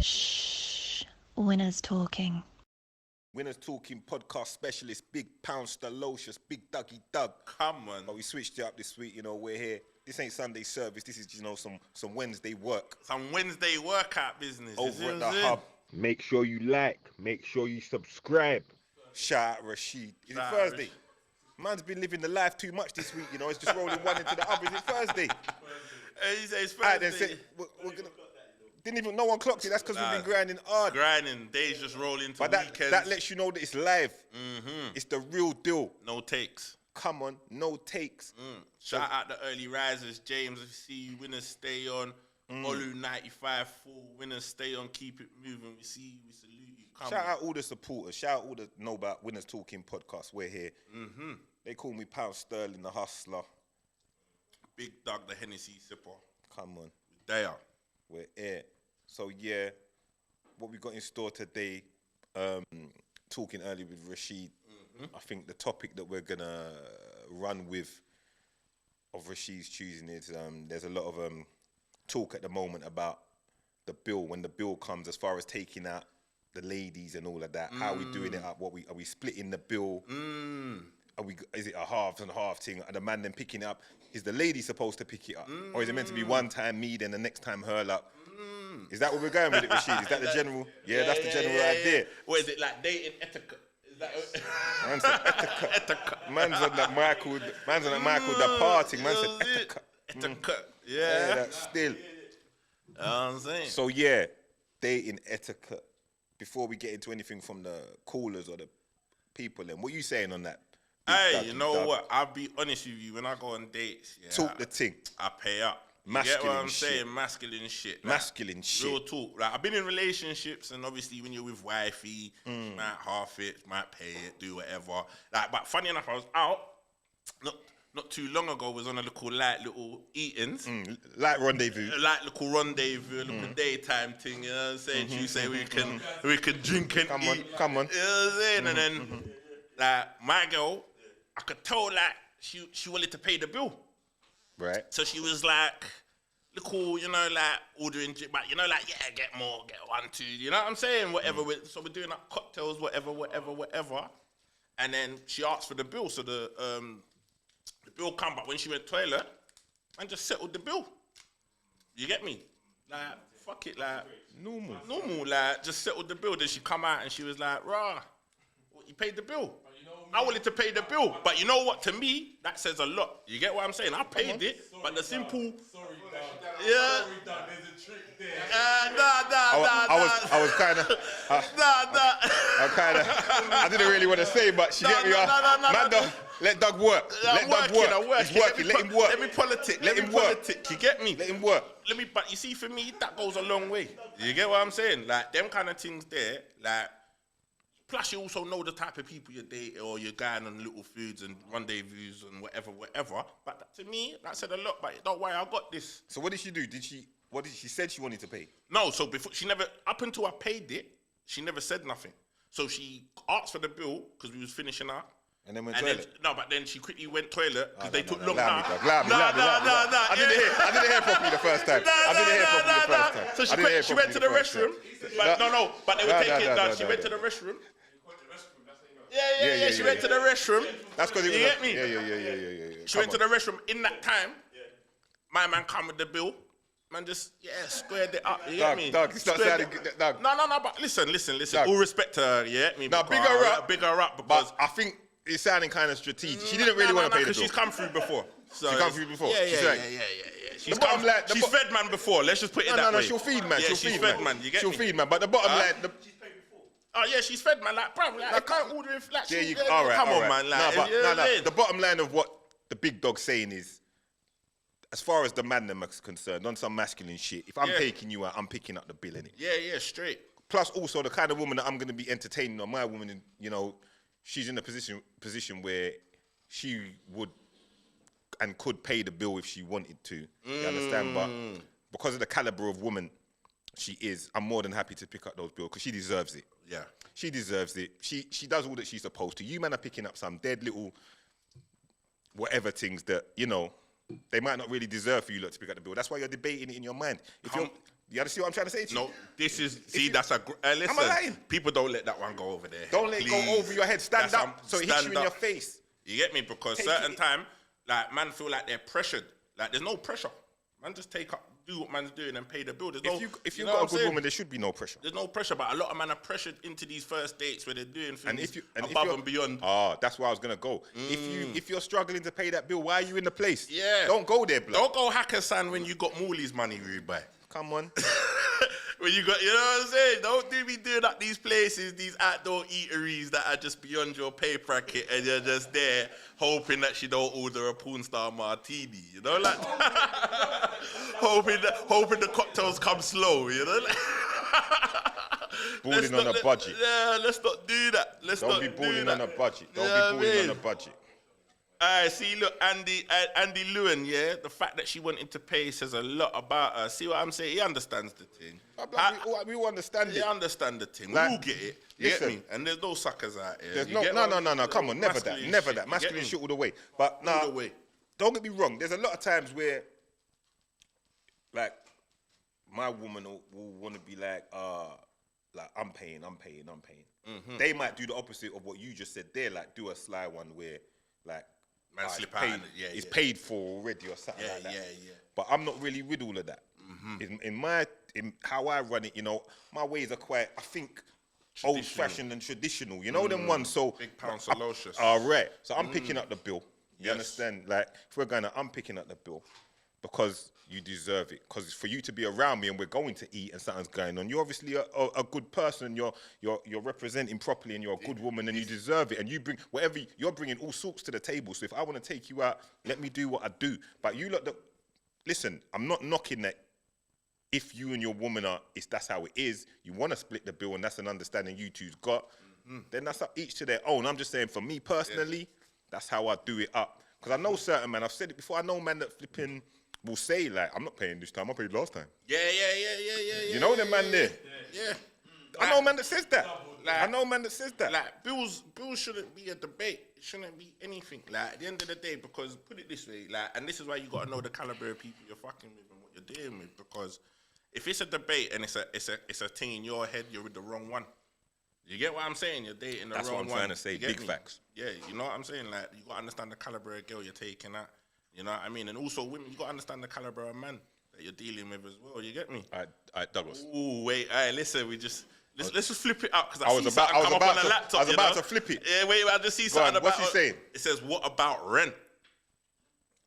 Shh. Winners talking. Winners Talking podcast specialist, Big Poundstalocious, Big Dougie Doug. Come on. But we switched it up this week, we're here. This ain't Sunday service, this is, some Wednesday work. Some Wednesday workout business. Over at the hub. Make sure you like, make sure you subscribe. Shout out Rashid. Is it Thursday? Man's been living the life too much this week, it's just rolling one into the other. Is it Thursday? He says Thursday. We're gonna... Didn't even, no one clocked it. That's because we've been grinding hard. Grinding, days just roll into weekends. That lets you know that it's live. Mm-hmm. It's the real deal. No takes. Come on, no takes. Shout out the early risers, James. If you see winners stay on. Olu 95 full. Winners stay on. Keep it moving. We see you. We salute you. Come Shout on. out all the supporters. Shout out all the know about Winners Talking podcast. We're here. They call me Pound Sterling, the hustler. Big Doug, the Hennessy sipper. Come on. There. We're here. So yeah, what we got in store today, talking earlier with Rashid, I think the topic that we're gonna run with of Rashid's choosing is there's a lot of talk at the moment about the bill, when the bill comes, as far as taking out the ladies and all of that. How are we doing it up? Are we splitting the bill? Is it a half and half thing? Are the man then picking it up? Is the lady supposed to pick it up? Or is it meant to be one time me, then the next time her luck? Is that where we're going with it, Rashid? Is that the general? Yeah, that's the general idea. What is it, like dating etiquette? Is that Man's on etiquette. Man's on that Michael departing. Man said etiquette. Etiquette. Yeah, that's still. You know what I'm saying? So yeah, dating etiquette. Before we get into anything from the callers or the people, then what you saying on that? Hey, you know what? I'll be honest with you. When I go on dates, talk the thing. I pay up. Masculine get what I'm shit. saying? Masculine shit. Masculine shit. Real talk. Like, I've been in relationships, and obviously when you're with wifey, she might half it, might pay it, do whatever. Like, but funny enough, I was out not too long ago. Was on a little eatings, Light rendezvous, little daytime thing. You know what I'm saying? You say we can drink and eat. Come on. You know what I'm saying? And then like my girl, I could tell like she wanted to pay the bill. Right. So she was like, little, like ordering, but yeah, get more, get 1, 2, you know what I'm saying? Whatever. So we're doing like cocktails, whatever. And then she asked for the bill. So the bill come, but when she went toilet, man just settled the bill. You get me? Like, fuck it, like normal, like just settled the bill. Then she come out and she was like, rah, what, you paid the bill? I wanted to pay the bill, but you know what? To me, that says a lot. You get what I'm saying? I paid it, but the simple. Sorry, Doug. Yeah. Sorry, Doug. There's a trick there. I was kind of. I didn't really want to say, but she get me. Man, let Doug work. Let Doug work. He's working. Let him work. Let me politic. Let him work. You get me? Let him work. But you see, for me, that goes a long way. You get what I'm saying? Like them kind of things there, like. Plus, you also know the type of people you date or you're going on little foods and rendezvous and whatever. But to me, that said a lot. But don't worry, I got this. So what did she do? What did she said she wanted to pay? No, so before she never, up until I paid it, she never said nothing. So she asked for the bill because we was finishing up. And then went toilet? But then she quickly went toilet because they took long time. I didn't hear properly the first time. So she went to the restroom. But they were taking. She went to the restroom. Yeah. She went to the restroom. That's because you get me. Yeah. She went to the restroom. In that time, my man come with the bill. Man, just squared it up. You get me? Doug, it's not sounding good. Doug. No. But listen. Doug. All respect to her. You get me? No, bigger up. Because I think it's sounding kind of strategic. She didn't really want to pay the bill. She's come through before. So she come through before. Yeah. She's fed man before. Let's just put it that way. No. She'll feed man. Yeah, she's fed man. You get me? She'll feed man. But the bottom line. Oh yeah, she's fed man. Like, bro, I can't order it. Like, all right. Come on, man. Like, no. The bottom line of what the big dog's saying is, as far as the man them is concerned, on some masculine shit, if I'm taking you out, I'm picking up the bill, innit? Yeah, straight. Plus, also the kind of woman that I'm going to be entertaining, or my woman, she's in a position where she would and could pay the bill if she wanted to. You understand? But because of the caliber of woman she is, I'm more than happy to pick up those bills because she deserves it. Yeah. She deserves it. She does all that she's supposed to. You man are picking up some dead little whatever things that, they might not really deserve for you lot to pick up the bill. That's why you're debating it in your mind. You understand what I'm trying to say to you? No, this is, see, that's a, listen, Am I lying? people don't let that one go over there. Don't let it go over your head. Stand That's up so it hits you in your face. You get me? Because Take certain it. time, like, man feel like they're pressured. Like, there's no pressure. Man just do what man's doing and pay the bill. There's If you've know got what a good I'm saying? woman, there should be no pressure. There's no pressure, but a lot of men are pressured into these first dates where they're doing things And above and beyond. Oh, that's where I was gonna go. If you're struggling to pay that bill, why are you in the place? Yeah. Don't go there, blood. Don't go Hakkasan when you got Mooley's money, rude boy. Come on. When you got, you know what I'm saying? Don't do me doing at these places, these outdoor eateries that are just beyond your pay bracket, and you're just there hoping that she don't order a porn star martini, you know, like hoping the cocktails come slow, you know. Balling on a budget. Yeah, let's not do that. Don't be balling on a budget. Don't be balling on a budget. See, look, Andy Lewin, yeah, the fact that she wanted to pay says a lot about her. See what I'm saying? He understands the thing. We all understand it. He understand the thing. Like, We'll get it. You listen, get me? And there's no suckers out here. There's You get no, what- come on, never that. masculine Never shit, that. you Masculine get shit me? all the way. But All nah, the way. don't get me wrong. There's a lot of times where, like, my woman will want to be like I'm paying. Mm-hmm. They might do the opposite of what you just said there, like do a sly one where, like, Man it's slip out paid, and- yeah, it's yeah. paid for already or something Yeah, like that. yeah. But I'm not really with all of that. In how I run it, you know, my ways are quite, I think, old-fashioned and traditional. You know them ones. So Big pound salocious. all right. So I'm picking up the bill. You understand? Like, if we're going I'm picking up the bill because you deserve it. Because for you to be around me and we're going to eat and something's going on, you're obviously a good person. You're representing properly and you're a good woman and you deserve it. And you bring whatever, you're bringing all sorts to the table. So if I want to take you out, let me do what I do. But you look, listen, I'm not knocking that. If you and your woman that's how it is, you want to split the bill and that's an understanding you two's got, then that's up each to their own. I'm just saying, for me personally, that's how I do it up. Because I know certain men, I've said it before, I know men that flipping will say, like, I'm not paying this time, I paid last time. Yeah. You know the man there? Yeah. I know a man that says that. Like- I know a man that says that. Like, bills shouldn't be a debate. It shouldn't be anything. Like, at the end of the day, because put it this way, like, and this is why you got to know the caliber of people you're fucking with and what you're dealing with. Because if it's a debate and it's a thing in your head, you're with the wrong one. You get what I'm saying? You're dating the That's wrong what I'm one. trying to say. You get Big me? facts. Yeah, you know what I'm saying? Like, you got to understand the caliber of girl you're taking out. You know what I mean? And also, women, you got to understand the caliber of man that you're dealing with as well. You get me? All right, Douglas. Ooh, wait, all right, listen, let's just flip it up because I I was see about- something I was come up about on the to- laptop. I was you about know? to flip it. Yeah, wait, I just see Go something on, about. what's he saying? It says, "What about rent?"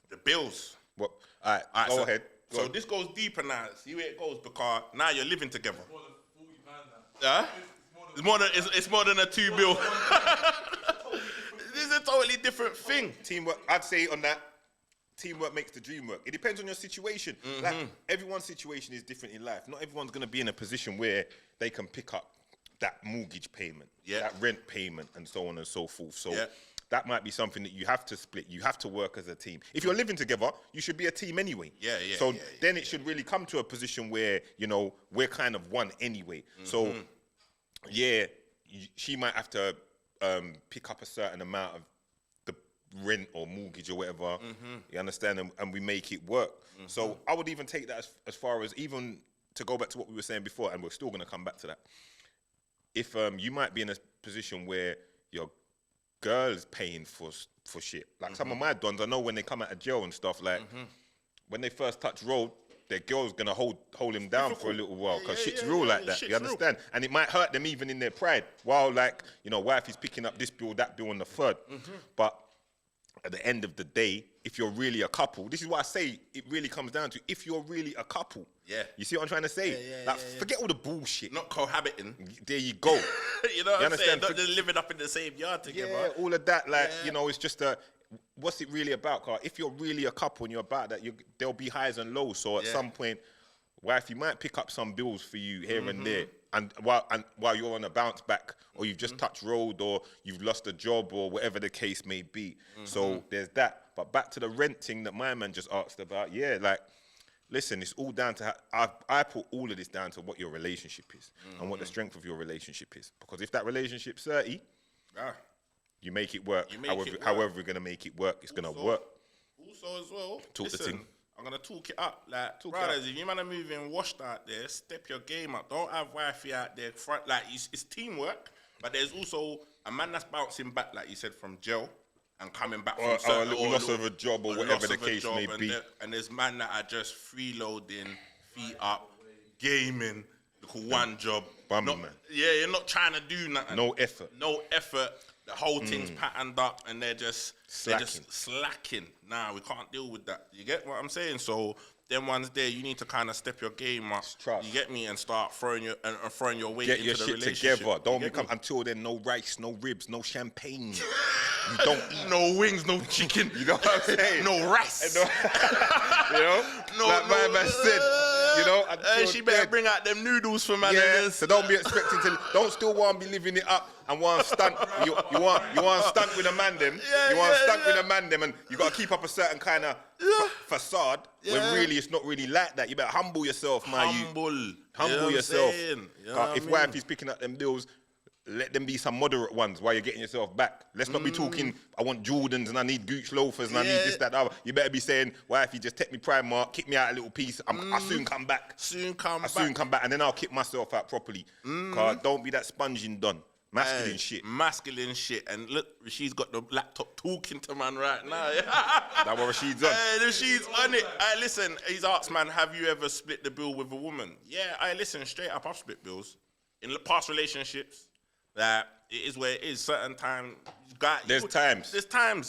The bills. What? All right, All right, go so, ahead. Go So on. this goes deeper now. See where it goes because now you're living together. More than £40 now. Yeah, it's more than a 2 bill. This is a totally different thing. Teamwork, I'd say on that, teamwork makes the dream work. It depends on your situation. Like, everyone's situation is different in life. Not everyone's going to be in a position where they can pick up that mortgage payment, that rent payment, and so on and so forth. So that might be something that you have to split. You have to work as a team. If you're living together, you should be a team anyway. So then it should really come to a position where, you know, we're kind of one anyway. So, she might have to pick up a certain amount of the rent or mortgage or whatever. You understand? And we make it work. So I would even take that as far as, even to go back to what we were saying before, and we're still going to come back to that. If you might be in a position where your girl is paying for shit. Like some of my dons, I know when they come out of jail and stuff, like when they first touch road, their girl's gonna hold him down for a little while because shit's real like that. Shit's You understand? And it might hurt them even in their pride. While, like, you know, wife is picking up this bill, that bill, and the third. But at the end of the day, if you're really a couple, this is what I say. It really comes down to, if you're really a couple. You see what I'm trying to say? Forget all the bullshit. Not cohabiting. There you go. You know what I'm saying? understand? Not just living up in the same yard together. Yeah, all of that, like, you know, it's just what's it really about? 'Cause if you're really a couple and you're about that, there'll be highs and lows. So at some point, wife, you might pick up some bills for you here and there, and while you're on a bounce back, or you've just touched road, or you've lost a job, or whatever the case may be. So there's that. But back to the renting that my man just asked about. Yeah, like, listen, it's all down to I put all of this down to what your relationship is and what the strength of your relationship is. Because if that relationship's 30, you make it work. However we're gonna make it work, it's gonna work. Also, as well, Talk the listen, thing. I'm gonna talk it up. Like, Talk it brothers, up. if you man are moving washed out there, step your game up. Don't have wifey out there front. Like, it's teamwork, but there's also a man that's bouncing back, like you said, from jail and coming back Or from a little loss of a job or whatever loss the of a case job, may and be. and there's man that are just freeloading, feet up, gaming, look, one job. Bumming, man. Yeah, you're not trying to do nothing. No effort. No effort. The whole thing's patterned up, and they're just slacking. Nah, we can't deal with that. You get what I'm saying? So them ones there, you need to kind of step your game up. Trust. You get me, and start throwing your weight Get into your the shit relationship. together. Don't You get become me? until then. No rice, no ribs, no champagne. You don't eat. No wings, no chicken. You know what I'm saying? No rice. You know, like my man said. You know, She better bring out them noodles for man. Yeah, so don't be expecting to. Don't still want to be living it up and want to stunt. You want to stunt with a man them. You want to stunt with a man them, and you got to keep up a certain kind of facade. When really it's not really like that. You better humble yourself, man. Humble yourself. If wife is picking up them bills, let them be some moderate ones while you're getting yourself back. Let's not be talking, I want Jordans and I need Gooch loafers and I need this, that, the other. You better be saying, wifey, just take me Primark, kick me out a little piece. I'll soon come back. Soon come back, and then I'll kick myself out properly. Cause don't be that sponging done. Masculine shit. Masculine shit. And look, Rashid's got the laptop talking to man right now. That what Rashid's on? Rashid's on it. Listen, he's asked, man, have you ever split the bill with a woman? Yeah, listen, straight up, I've split bills. In past relationships, that it is where it is. Certain time, There's times.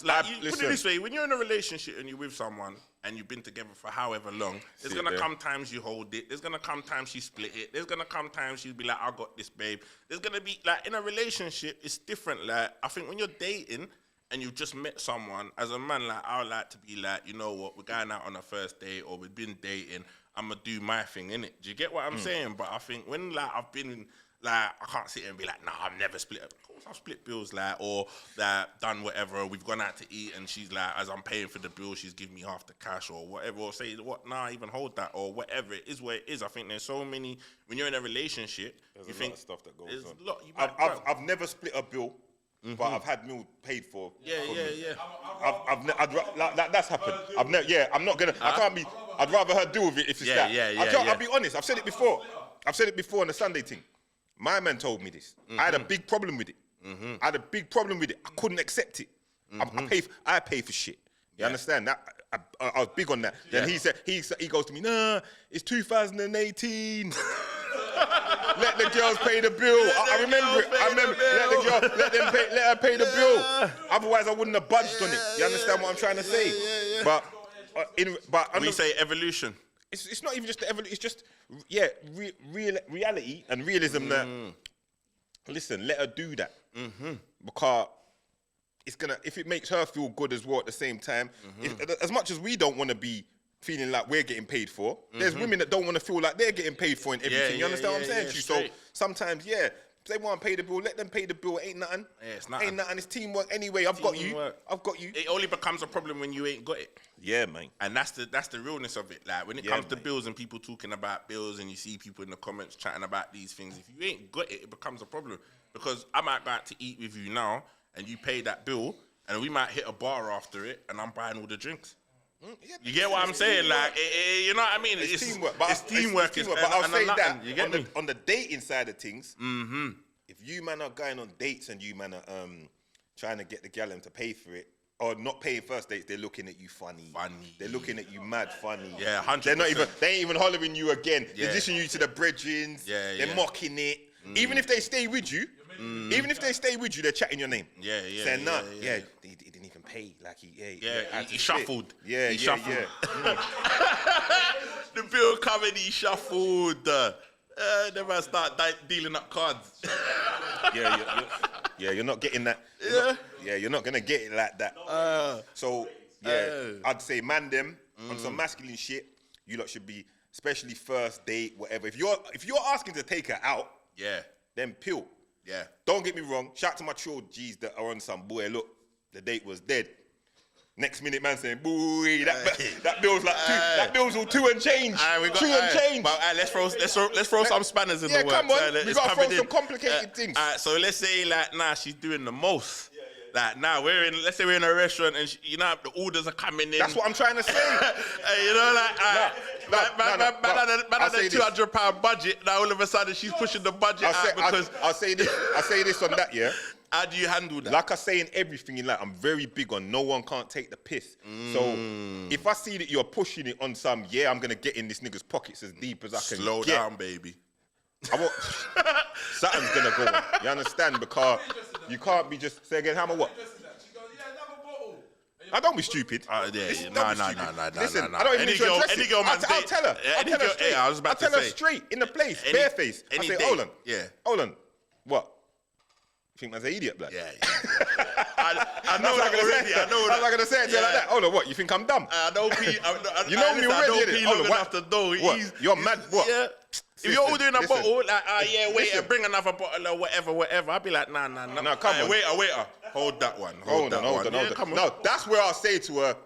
Like, put it this way, when you're in a relationship and you're with someone and you've been together for however long, there's going to come times you hold it. There's going to come times you split it. There's going to come times you'll be like, I got this, babe. There's going to be, like, in a relationship, it's different. Like, I think when you're dating and you've just met someone, as a man, like, I would like to be like, you know what, we're going out on a first date or we've been dating, I'm going to do my thing, innit? Do you get what I'm saying? But I think when, like, I've been... Like, I can't sit here and be like, nah, I've never split. Of course, I've split bills, like, or that done whatever. We've gone out to eat, and she's like, as I'm paying for the bill, she's giving me half the cash, or whatever. Or say, what? Nah, even hold that, or whatever. It is what it is. I think there's so many. When you're in a relationship, there's you a think lot of stuff that goes there's on. A lot. I've never split a bill, but I've had meal paid for. Yeah. That's happened. I'm not gonna. I can't be. I'd rather her deal with it if it's that. I'll be honest. I've said it before. on the Sunday thing. My man told me this. I had a big problem with it. I couldn't accept it. I pay for shit. You understand that? I was big on that. Then he said, he goes to me, nah, it's 2018. Let the girls pay the bill. I remember it. Let her pay the bill. Otherwise, I wouldn't have budged on it. You understand what I'm trying to say? But we say evolution. It's not even just the evolution. It's just reality and realism that. Listen, let her do that because it's gonna. If it makes her feel good as well at the same time, as much as we don't want to be feeling like we're getting paid for, there's women that don't want to feel like they're getting paid for in everything. You understand what I'm saying to you? So sometimes, if they want to pay the bill, let them pay the bill. Ain't nothing. Yeah, it's nothing. Ain't nothing. It's teamwork anyway. I've got you. It only becomes a problem when you ain't got it. Yeah, man. And that's the realness of it. Like when it comes to bills and people talking about bills and you see people in the comments chatting about these things, if you ain't got it, it becomes a problem. Because I might go out to eat with you now and you pay that bill and we might hit a bar after it and I'm buying all the drinks. You get what I'm saying? Like, you know what I mean? It's teamwork. It's teamwork. But I'll say that on the dating side of things, if you man are going on dates and you man are trying to get the gal to pay for it, or not paying first dates, they're looking at you funny. They're looking at you mad funny. Yeah, 100%. They ain't even hollering you again. They're dishing you to the brethrens. They're mocking it. Even if they stay with you, they're chatting your name. Saying, nah, he didn't even pay. Like, he shuffled. He shuffled. The bill coming, he shuffled. They might start dealing up cards. You're not getting that. You're not gonna get it like that. I'd say man them on some masculine shit. You lot should be, especially first date, whatever. If you're asking to take her out, then pill. Don't get me wrong. Shout out to my true G's that are on some boy. Look, the date was dead. Next minute, man saying, "Boy, that bill's like that bill's all two and change. Change." But let's throw some spanners in the works. Come on, we gotta throw some complicated things. So let's say like, nah, she's doing the most. Like now let's say we're in a restaurant and the orders are coming in. That's what I'm trying to say. You know, like man had a £200 budget. Now all of a sudden she's pushing the budget out because I'll say this on that, yeah. How do you handle that? Like I say in everything in life, I'm very big on no one can't take the piss. So if I see that you're pushing it on some, I'm gonna get in this nigga's pockets as deep as I can. Slow down, baby. Something's gonna go on. You understand? Because you can't be just say again. How much what? I don't be stupid. Nah. Listen, nah. I don't even need to address any it. girl I'll tell her. I'll tell her straight. I was about to I'll tell her say. straight in the place, bare face. I say, hold on. Yeah. Hold on. What? You think man's an idiot, blood? Yeah. I know that already. I know that. I'm not gonna say it to her like that. Hold on, what? You think I'm dumb? I know P. You know me already. Hold on, what? What? You're mad. What? Yeah. If you're ordering a bottle, like, wait, bring another bottle or whatever, I'll be like, nah. Nah, come on. Waiter. Hold that one. Hold on. No, that's where I'll say to her,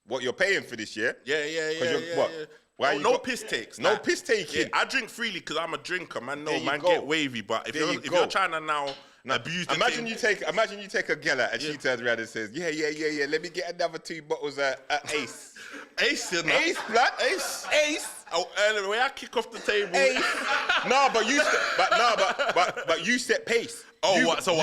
what you're paying for this year? Yeah. What? Why no piss takes. No piss taking. Yeah, I drink freely because I'm a drinker, man. No, man, go. get wavy. But if you're trying to now abuse the imagine you take a girl out and she turns around and says, yeah. Let me get another 2 bottles at Ace. Ace, you know? Ace, blood. Ace. Oh, anyway, I kick off the table. Ace. but you set pace. Oh, what? So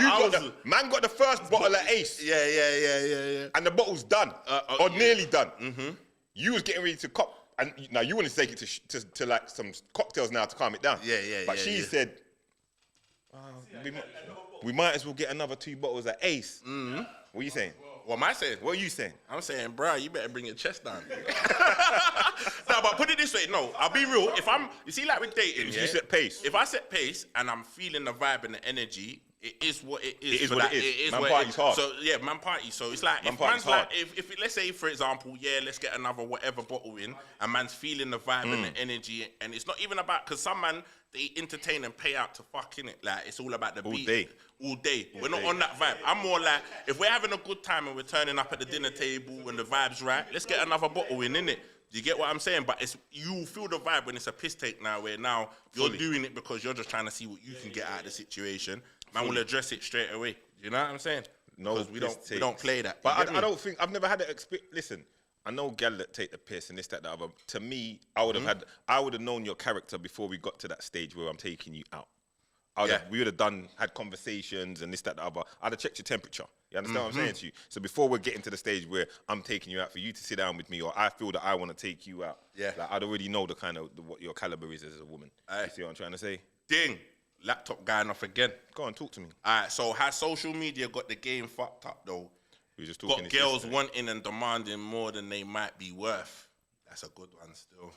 man got the first bottle of Ace. Yeah. And the bottle's done, or nearly done. Mm-hmm. You was getting ready to cop, and now you want to take it to like some cocktails now to calm it down. Yeah. But she said, we might as well get another 2 bottles of Ace. Mm-hmm. What are you saying? What am I saying? What are you saying? I'm saying, bro, you better bring your chest down. No, but put it this way. No, I'll be real. You see, like with dating, you set pace. If I set pace and I'm feeling the vibe and the energy, it is what it is. It is what it is. Man party's hard. So yeah, man party. So it's like if man's like, if let's say for example, let's get another whatever bottle in, and man's feeling the vibe and the energy, and it's not even about because some man they entertain and pay out to fuck in it. Like it's all about the beat. All day. We're not on that vibe. I'm more like if we're having a good time and we're turning up at the dinner table and the vibe's right, let's get another bottle in it. Do you get what I'm saying? But you feel the vibe when it's a piss take now, where now you're doing it because you're just trying to see what you can get out of the situation. Man will address it straight away. You know what I'm saying? No, because we don't play that. But I don't think I've never had it. Listen, I know gal that take the piss and this, that, the other. To me, I would have known your character before we got to that stage where I'm taking you out. We would have had conversations and this, that, the other. I'd have checked your temperature. You understand what I'm saying to you? So before we're getting to the stage where I'm taking you out for you to sit down with me, or I feel that I want to take you out, like I'd already know the kind of what your caliber is as a woman. You see what I'm trying to say? Ding. Laptop going off again. Go on, talk to me. All right, so has social media got the game fucked up though? We were just talking. Got girls wanting and demanding more than they might be worth. That's a good one still.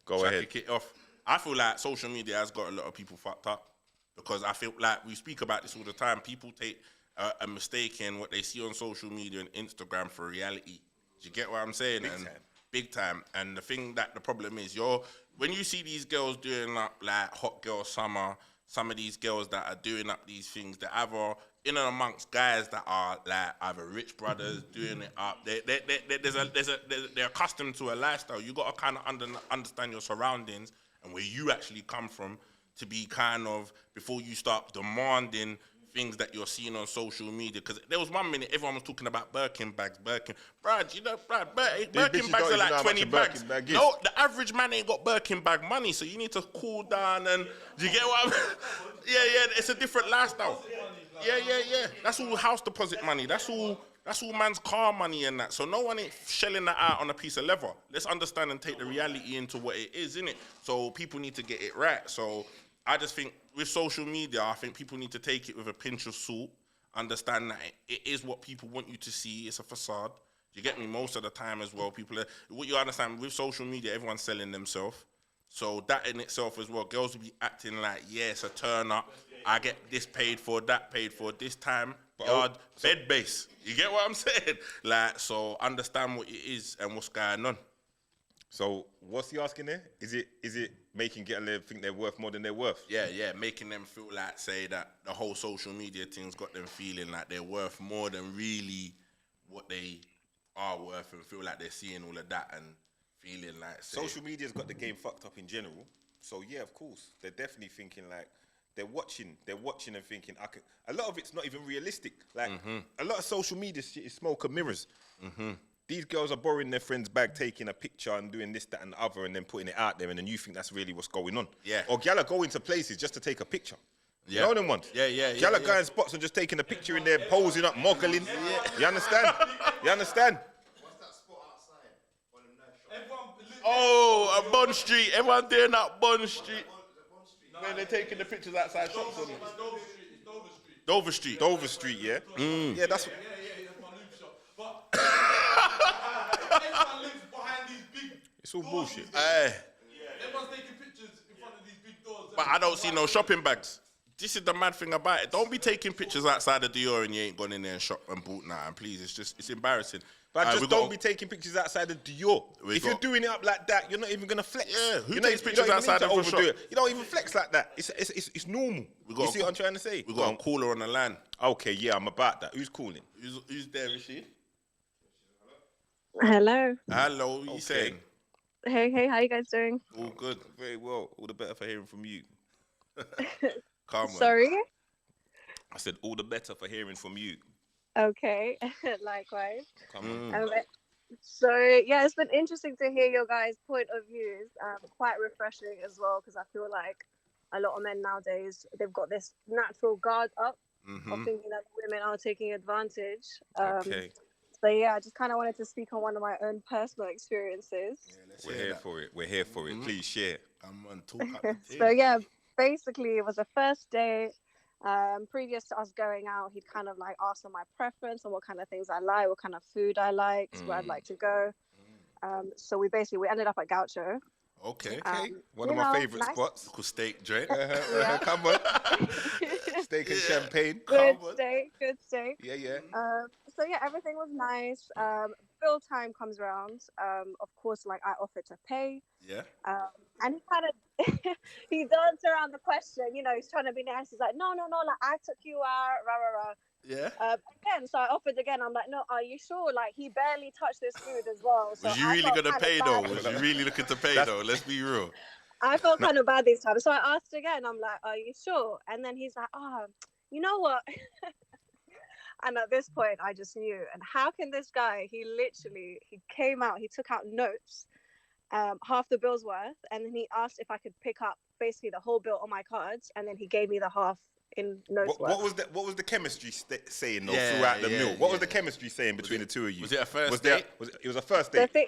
Go ahead. Kick it off. I feel like social media has got a lot of people fucked up because I feel like we speak about this all the time. People take a mistake in what they see on social media and Instagram for reality. Do you get what I'm saying? Big time. And the problem is, when you see these girls doing up like hot girl summer, some of these girls that are doing up these things, they're either in and amongst guys that are like either rich brothers doing it up. They're accustomed to a lifestyle. You got to kind of understand your surroundings and where you actually come from to be kind of, before you start demanding things that you're seeing on social media. Because there was 1 minute everyone was talking about Birkin bags. Birkin bags are like 20 bags. No, the average man ain't got Birkin bag money, so you need to cool down. And do you get what I mean? Yeah, it's a different lifestyle. Yeah. That's all house deposit money. That's all man's car money and that. So no one ain't shelling that out on a piece of leather. Let's understand and take the reality into what it is, innit? So people need to get it right. So I just think with social media, I think people need to take it with a pinch of salt, understand that it is what people want you to see. It's a facade. You get me? Most of the time as well, what you understand, with social media, everyone's selling themselves. So that in itself as well, girls will be acting like, it's a turn up. I get this paid for, that paid for, this time, bed base. You get what I'm saying? Like, so understand what it is and what's going on. So what's he asking there? Is it making girls think they're worth more than they're worth? Yeah, making them feel like, say that the whole social media thing's got them feeling like they're worth more than really what they are worth, and feel like they're seeing all of that and feeling like... Social media's got the game fucked up in general. So yeah, of course, they're definitely thinking like they're watching and thinking, a lot of it's not even realistic. Like, a lot of social media shit is smoke and mirrors. These girls are borrowing their friend's bag, taking a picture and doing this, that, and the other, and then putting it out there, and then you think that's really what's going on. Yeah. Or gal are going to places just to take a picture. Yeah. You know them ones? Yeah. Gal are going spots and just taking a picture in there, posing up, moggling. You understand? You understand? What's that spot outside? On the night shop? Oh, a Bond Street. Everyone doing that Bond Street. Where they're taking the pictures outside shops. On It's Dover Street. It's Dover Street. Dover Street. Dover Street, yeah? Yeah, that's... Yeah, that's my lube shop. But everyone lives behind these big. It's all doors bullshit. these days. Everyone's taking pictures in front of these big doors. But I don't see no shopping bags. This is the mad thing about it. Don't be taking pictures outside of Dior and you ain't gone in there and shop and bought nothing. Please, it's embarrassing. But just don't be taking pictures outside of Dior. If you're got- doing it up like that, you're not even gonna flex. Yeah, who You're takes not, pictures you don't even outside need of to a overdo shop? it. You don't even flex like that. It's normal. got You see a- what I'm trying to say? We got a caller on the line. Okay, yeah, I'm about that. Who's calling? Who's there, is she? Hello. Hello, you saying? Hey, how you guys doing? All good. Very well. All the better for hearing from you. Calm on. Sorry. I said all the better for hearing from you. Okay. Likewise. Come on. So yeah, it's been interesting to hear your guys' point of views. Quite refreshing as well, because I feel like a lot of men nowadays, they've got this natural guard up of thinking that women are taking advantage. Okay. So yeah, I just kind of wanted to speak on one of my own personal experiences. Yeah, We're here for it. We're here for it. Please share. Come on, talk up the So thing. yeah, basically it was the first date. Previous to us going out, he'd kind of like asked on my preference and what kind of things I like, what kind of food I liked, where I'd like to go. So we ended up at Gaucho. Okay. Okay. One you of my know, favourite nice. spots. Local steak joint. Come on. Steak and champagne. Good Come on. steak. Yeah. So yeah, everything was nice. Bill time comes around. Of course, like I offered to pay. Yeah. And he kind of he danced around the question. You know, he's trying to be nice. He's like, no, like I took you out, rah. Yeah. Again, so I offered again. I'm like, no, are you sure? Like he barely touched this food as well. So Was you I really felt gonna kinda pay bad. though? Was you really looking to pay though? Let's be real. I felt kind of bad this time. So I asked again. I'm like, are you sure? And then he's like, oh, you know what? And at this point, I just knew. And how can this guy? He came out. He took out notes, half the bill's worth, and then he asked if I could pick up basically the whole bill on my cards, and then he gave me the half in notes worth. What was the chemistry saying though Yeah, throughout the yeah, meal? What was yeah. the chemistry saying between the two of you? Was it a first was date? It was a first The date. thing,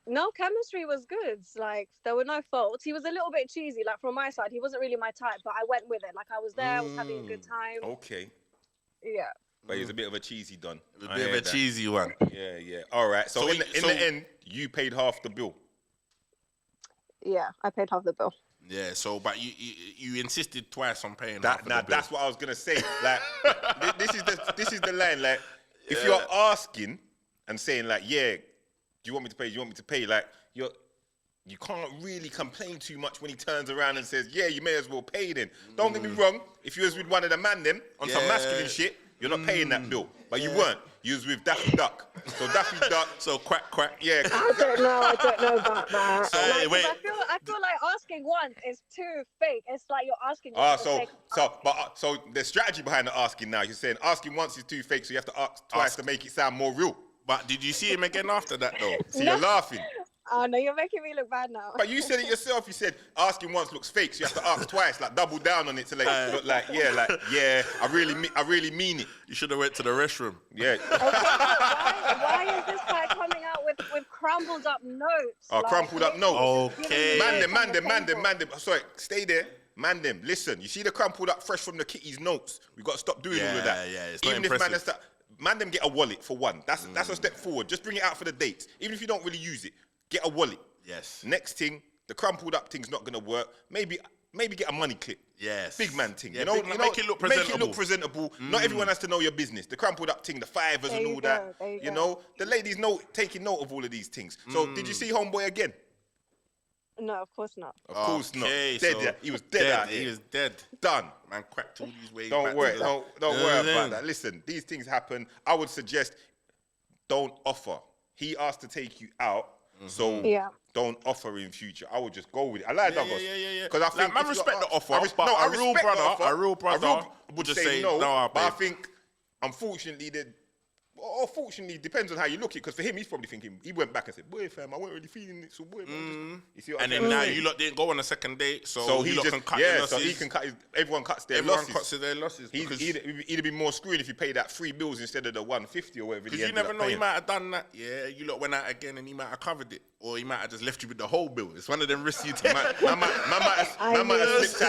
no, chemistry was good. Like there were no faults. He was a little bit cheesy. Like from my side, he wasn't really my type, but I went with it. Like I was there, I was having a good time. Okay. Yeah. But he was a bit of a cheesy don. A bit of a cheesy one. Yeah. All right. So, in the end, you paid half the bill. Yeah, I paid half the bill. Yeah. So, but you insisted twice on paying. That half of the bill. that's what I was gonna say. Like, this is the line. Like, if you're asking and saying like, yeah, do you want me to pay? Do you want me to pay? Like, you can't really complain too much when he turns around and says, yeah, you may as well pay then. Don't get me wrong. If you was with one of the man them on some masculine shit, you're not paying that bill. But you weren't. You was with Daffy Duck. So Daffy Duck. So quack. Yeah. I don't know about that. Hey, Like, wait. I feel like asking once is too fake. It's like you're asking. Ah, just for the sake of so the strategy behind the asking now, you're saying asking once is too fake, so you have to ask twice to make it sound more real. But did you see him again after that though? See, you're laughing. Oh no, you're making me look bad now. But you said it yourself. You said asking once looks fake, so you have to ask twice, like double down on it to look like yeah. I really mean it. You should have went to the restroom. Yeah. Okay, but why is this guy coming out with crumbled up notes? Oh, crumpled up notes. Okay. Man them. Sorry, stay there. Man them. Listen, you see the crumpled up fresh from the kitty's notes. We got to stop doing all of that. Yeah, it's not Even if impressive. man them get a wallet for one. That's a step forward. Just bring it out for the dates. Even if you don't really use it, get a wallet. Yes. Next thing, the crumpled up thing's not gonna work. Maybe get a money clip. Yes. Big man thing. Yeah, you know, make it look presentable. Make it look presentable. Not everyone has to know your business. The crumpled up thing, the fivers There and you all go, that. there you You go. know, the ladies taking note of all of these things. So did you see Homeboy again? No, of course not. Of course not. Okay, Dead, so yeah. He was dead out He here. was dead. Done. Man cracked all these ways. Don't back worry. to the- Don't worry Yeah. about that. Listen, these things happen. I would suggest don't offer. He asked to take you out. So Yeah. don't offer in future. I would just go with it. I like Douglas. Yeah. Because I Like, think man, if you're respect the asked- offer, but I a real respect the brother- offer. a real brother would would just say say, no. "Nah, But I babe." think, unfortunately, or fortunately, depends on how you look at it. Because for him, he's probably thinking, he went back and said, boy, fam, I wasn't really feeling it, so boy, man, you see what And I'm then trying now to say? you lot didn't go on a second date, so So you he lot just, can cut your so losses. he can cut everyone cuts their Everyone losses. cuts their losses. He'd have been more screwed if he paid that 3 bills instead of the 150 or whatever. Because you never know, he might have done that. Yeah, you lot went out again and he might have covered it. Or he might have just left you with the whole bill. It's one of them risks you take. Man might have slipped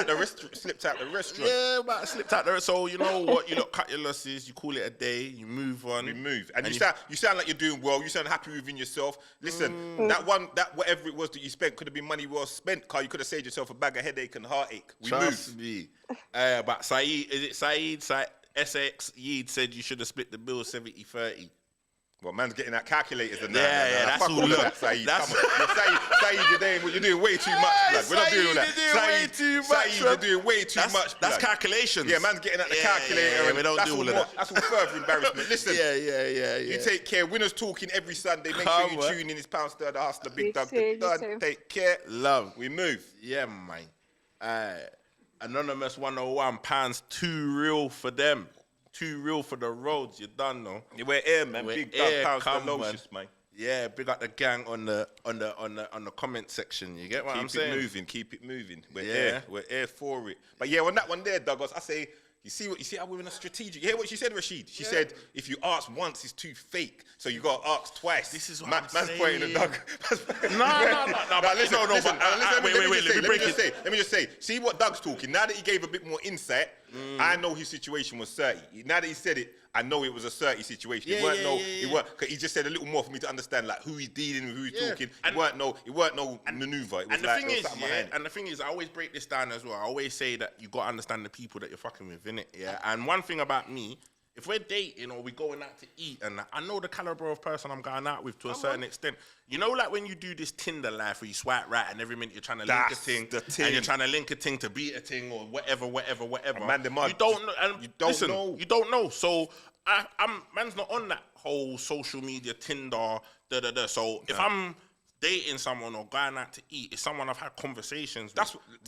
out the restaurant. Yeah, might have slipped out there. So you know what? You lot cut your losses. You call it a day. You move on. We move, and you sound like you're doing well. You sound happy within yourself. Listen, that whatever it was that you spent could have been money well spent. Car, you could have saved yourself a bag of headache and heartache. We Trust move. me. But Saeed SX Yeed said you should have split the bill 70-30. Well, man's getting that calculators and that's fuck all all of look. that, Saeed. That's- Come on. You're doing way too much, blood. We're not doing all that. You're doing way too much, Saeed, you're doing way too much, That's blood. calculations. Yeah, man's getting at the calculator. Yeah, and we don't that's do all of more, that. That's all further embarrassment. Listen, Yeah. you take care. Winners talking every Sunday. Make Come sure you on. tune in. It's Poundster, the Hustler, Big You Doug, too, the you Dun. too. Take care. Love. We move. Yeah, man. Anonymous 101, pounds too real for them. Too real for the roads. You done, no? Yeah, we're here, man. We're Big here, Doug, come Poundster, on. Locious, man. Yeah, big up the gang on the comment section. You get what I'm saying? Keep it moving. Yeah. We're here for it. But yeah, on that one there, Douglas, I say, you see how we're in a strategic. You hear what she said, Rashid? She said, if you ask once, it's too fake. So you got to ask twice. This is what man's I'm saying. pointing at Doug. No, but listen, wait. Let me just say. See what Doug's talking. Now that he gave a bit more insight, I know his situation was 30. Now that he said it, I know it was a 30 situation. It weren't. Cause he just said a little more for me to understand, like who he's dealing with, who he's talking. It weren't no maneuver. It was And like the there was something behind it. and the thing is, I always break this down as well. I always say that you got to understand the people that you're fucking with, innit? Yeah. And one thing about me, if we're dating or we're going out to eat, and I know the caliber of person I'm going out with to a certain extent. You know, like when you do this Tinder life where you swipe right and every minute you're trying to link a That's thing, the thing. and you're trying to link a thing to beat a thing or whatever. Man, You don't know. And you don't listen, know. You don't know. So man's not on that whole social media Tinder. So if I'm dating someone or going out to eat, it's someone I've had conversations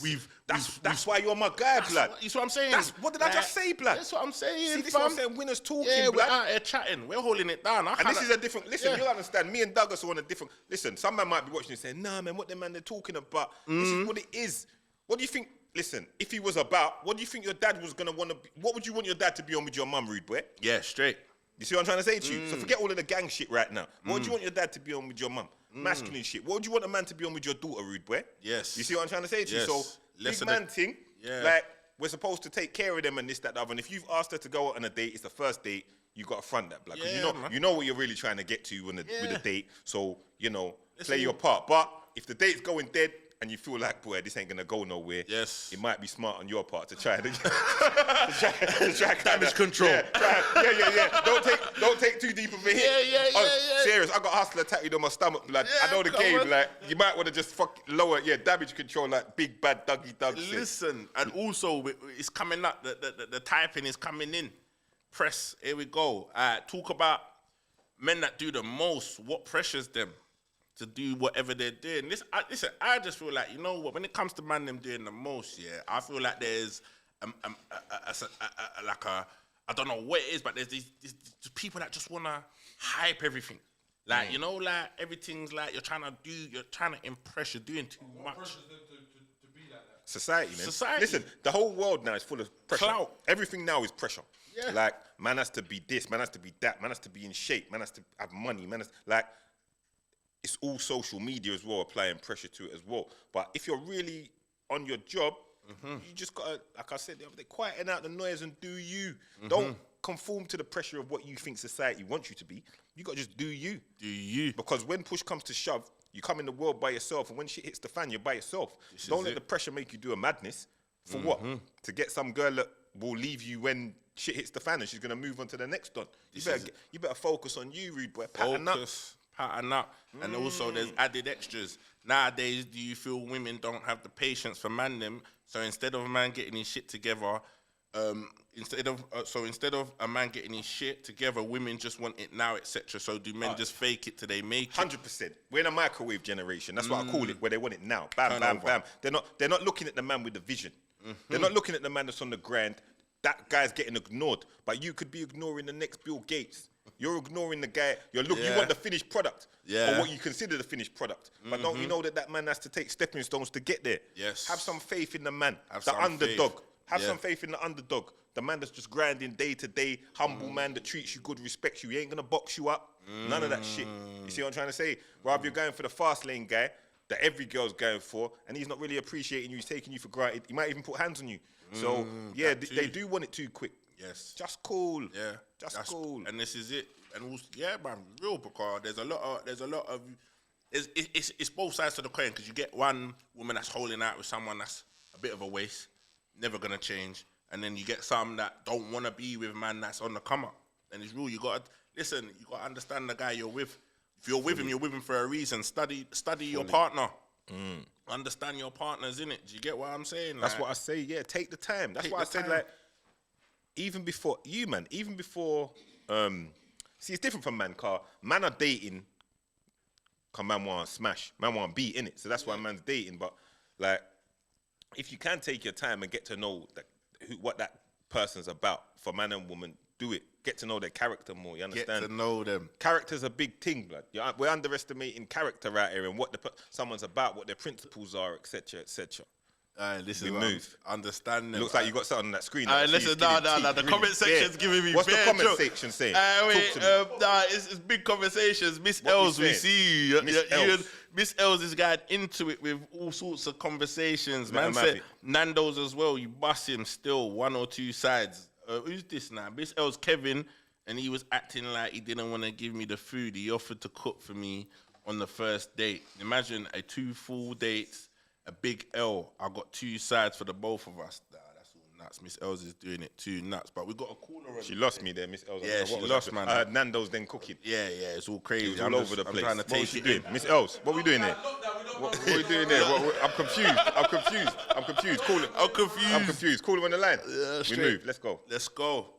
with. That's why you're my guy, blood. You see what I'm saying? What did I just say, blood? That's what I'm saying. See, this is what I'm saying. Winners talking, Yeah, we're blood. out here chatting. We're holding it down. And this is a different. Listen, Yeah. you'll understand. Me and Douglas are on a different. Listen, some man might be watching and saying, "Nah, man, what the man they're talking about? This is what it is." What do you think? Listen, if he was about, what do you think your dad was gonna want to? What would you want your dad to be on with your mum, rude boy? Yeah, straight. You see what I'm trying to say to you? So forget all of the gang shit right now. What would you want your dad to be on with your mum? Masculine shit. What would you want a man to be on with your daughter, rude boy? Yes. You see what I'm trying to say to Yes. you? So Less big of the- man thing. Yeah. Like we're supposed to take care of them and this, that, the other. And if you've asked her to go out on a date, it's the first date. You got to front that, blood. 'Cause Yeah, man. you know what you're really trying to get to with a date. So play Listen, your part. But if the date's going dead and you feel like, boy, this ain't gonna go nowhere. Yes. It might be smart on your part to try to Damage control. Yeah. Don't take too deep of a hit. Yeah. Serious, I got hustler tattooed on my stomach, blood. Yeah, I know the come game. on. Like you might want to just lower. Yeah, damage control like big bad Dougie Doug said. Listen, and also it's coming up. The typing is coming in. Press. Here we go. Talk about men that do the most. What pressures them to do whatever they're doing? Listen, I just feel like, you know what? When it comes to man them doing the most, yeah, I feel like there's I don't know what it is, but there's these people that just wanna hype everything. Like like everything's like you're trying to impress. You're doing too much. Pressures them to be like that. Society, man. Society. Listen, the whole world now is full of pressure. Clout. Everything now is pressure. Yeah. Like, man has to be this, man has to be that, man has to be in shape, man has to have money, it's all social media as well, applying pressure to it as well. But if you're really on your job, you just gotta, like I said the other day, quieten out the noise and do you. Don't conform to the pressure of what you think society wants you to be. You gotta just do you. Do you? Because when push comes to shove, you come in the world by yourself, and when shit hits the fan, you're by yourself. Don't let the pressure make you do a madness. For what? To get some girl that will leave you when shit hits the fan and she's gonna move on to the next one. You better focus on you, rude boy. Pattern up. And also there's added extras. Nowadays, do you feel women don't have the patience for man them? So instead of a man getting his shit together, instead of a man getting his shit together, women just want it now, etc. So do men just fake it till they make it? 100%. We're in a microwave generation. That's what I call it, where they want it now. Bam, Turnover. bam, bam. They're not looking at the man with the vision. They're not looking at the man that's on the grind. That guy's getting ignored, but you could be ignoring the next Bill Gates. You're ignoring the guy. You want the finished product, or what you consider the finished product. But don't you know that man has to take stepping stones to get there? Yes. Have some faith in the man, Have the some underdog. faith. Have some faith in the underdog. The man that's just grinding day to day, humble man that treats you good, respects you. He ain't gonna box you up. None of that shit. You see what I'm trying to say? Rather, you're going for the fast lane guy that every girl's going for, and he's not really appreciating you. He's taking you for granted. He might even put hands on you. So yeah, they do want it too quick. Yes. Just cool. Yeah. Just cool. And this is it. And also, yeah, man, real, because there's a lot of it's both sides of the coin, because you get one woman that's holding out with someone that's a bit of a waste, never gonna change, and then you get some that don't want to be with a man that's on the come up. And it's real. You gotta understand the guy you're with. If you're with him, you're with him for a reason. Study your partner. Understand your partners, innit? Do you get what I'm saying? That's what I say. Yeah, take the time. That's why I said, like, even before, see, it's different from man, car. Man are dating, cause man want to smash, man want to beat, innit? So that's why man's dating. But like, if you can take your time and get to know what that person's about, for man and woman, do it. Get to know their character more. You understand? Get to know them. Character's a big thing, blood. We're underestimating character right here and what someone's about, what their principles are, etc., etc. Listen, move. Understand them. Looks like you got something on that screen. Listen, no. The comment section's giving me. What's the bare comment joke. section saying? It's big conversations. Miss Els, we see you. Miss Els is going into it with all sorts of conversations. Man said Nando's as well. You bust him still, one or two sides. Who's this now? Miss Els Kevin, and he was acting like he didn't want to give me the food. He offered to cook for me on the first date. Imagine 2 full dates, a big L. I got 2 sides for the both of us. Nah, that's all nuts. Miss Els is doing it too nuts. But we got a caller. She lost me there, Miss Els. Yeah, she lost, man. I heard Nando's then cooking. Yeah, it's all crazy. It was all over the place. I'm trying to What was take she it doing? Miss Els, what we doing there? What are we doing there? I'm confused. Call it. I'm confused. Call her on the line. We straight. move. Let's go. Let's go.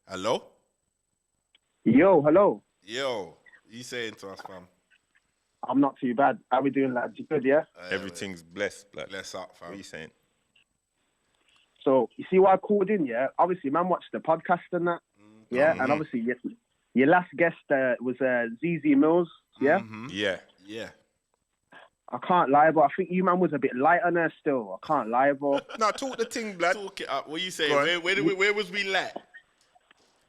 Hello? Yo, hello. Yo, you saying to us, fam? I'm not too bad. How we doing, lads? You good, yeah? Everything's blessed, blood. Bless up, fam. What are you saying? So, you see why I called in, yeah? Obviously, man watched the podcast and that, yeah? And obviously, your last guest was ZZ Mills, yeah? Yeah. I can't lie, but I think you, man, was a bit light on her still. I can't lie, bro. No, talk the thing, blood. Talk it up. What are you saying? Where was we like?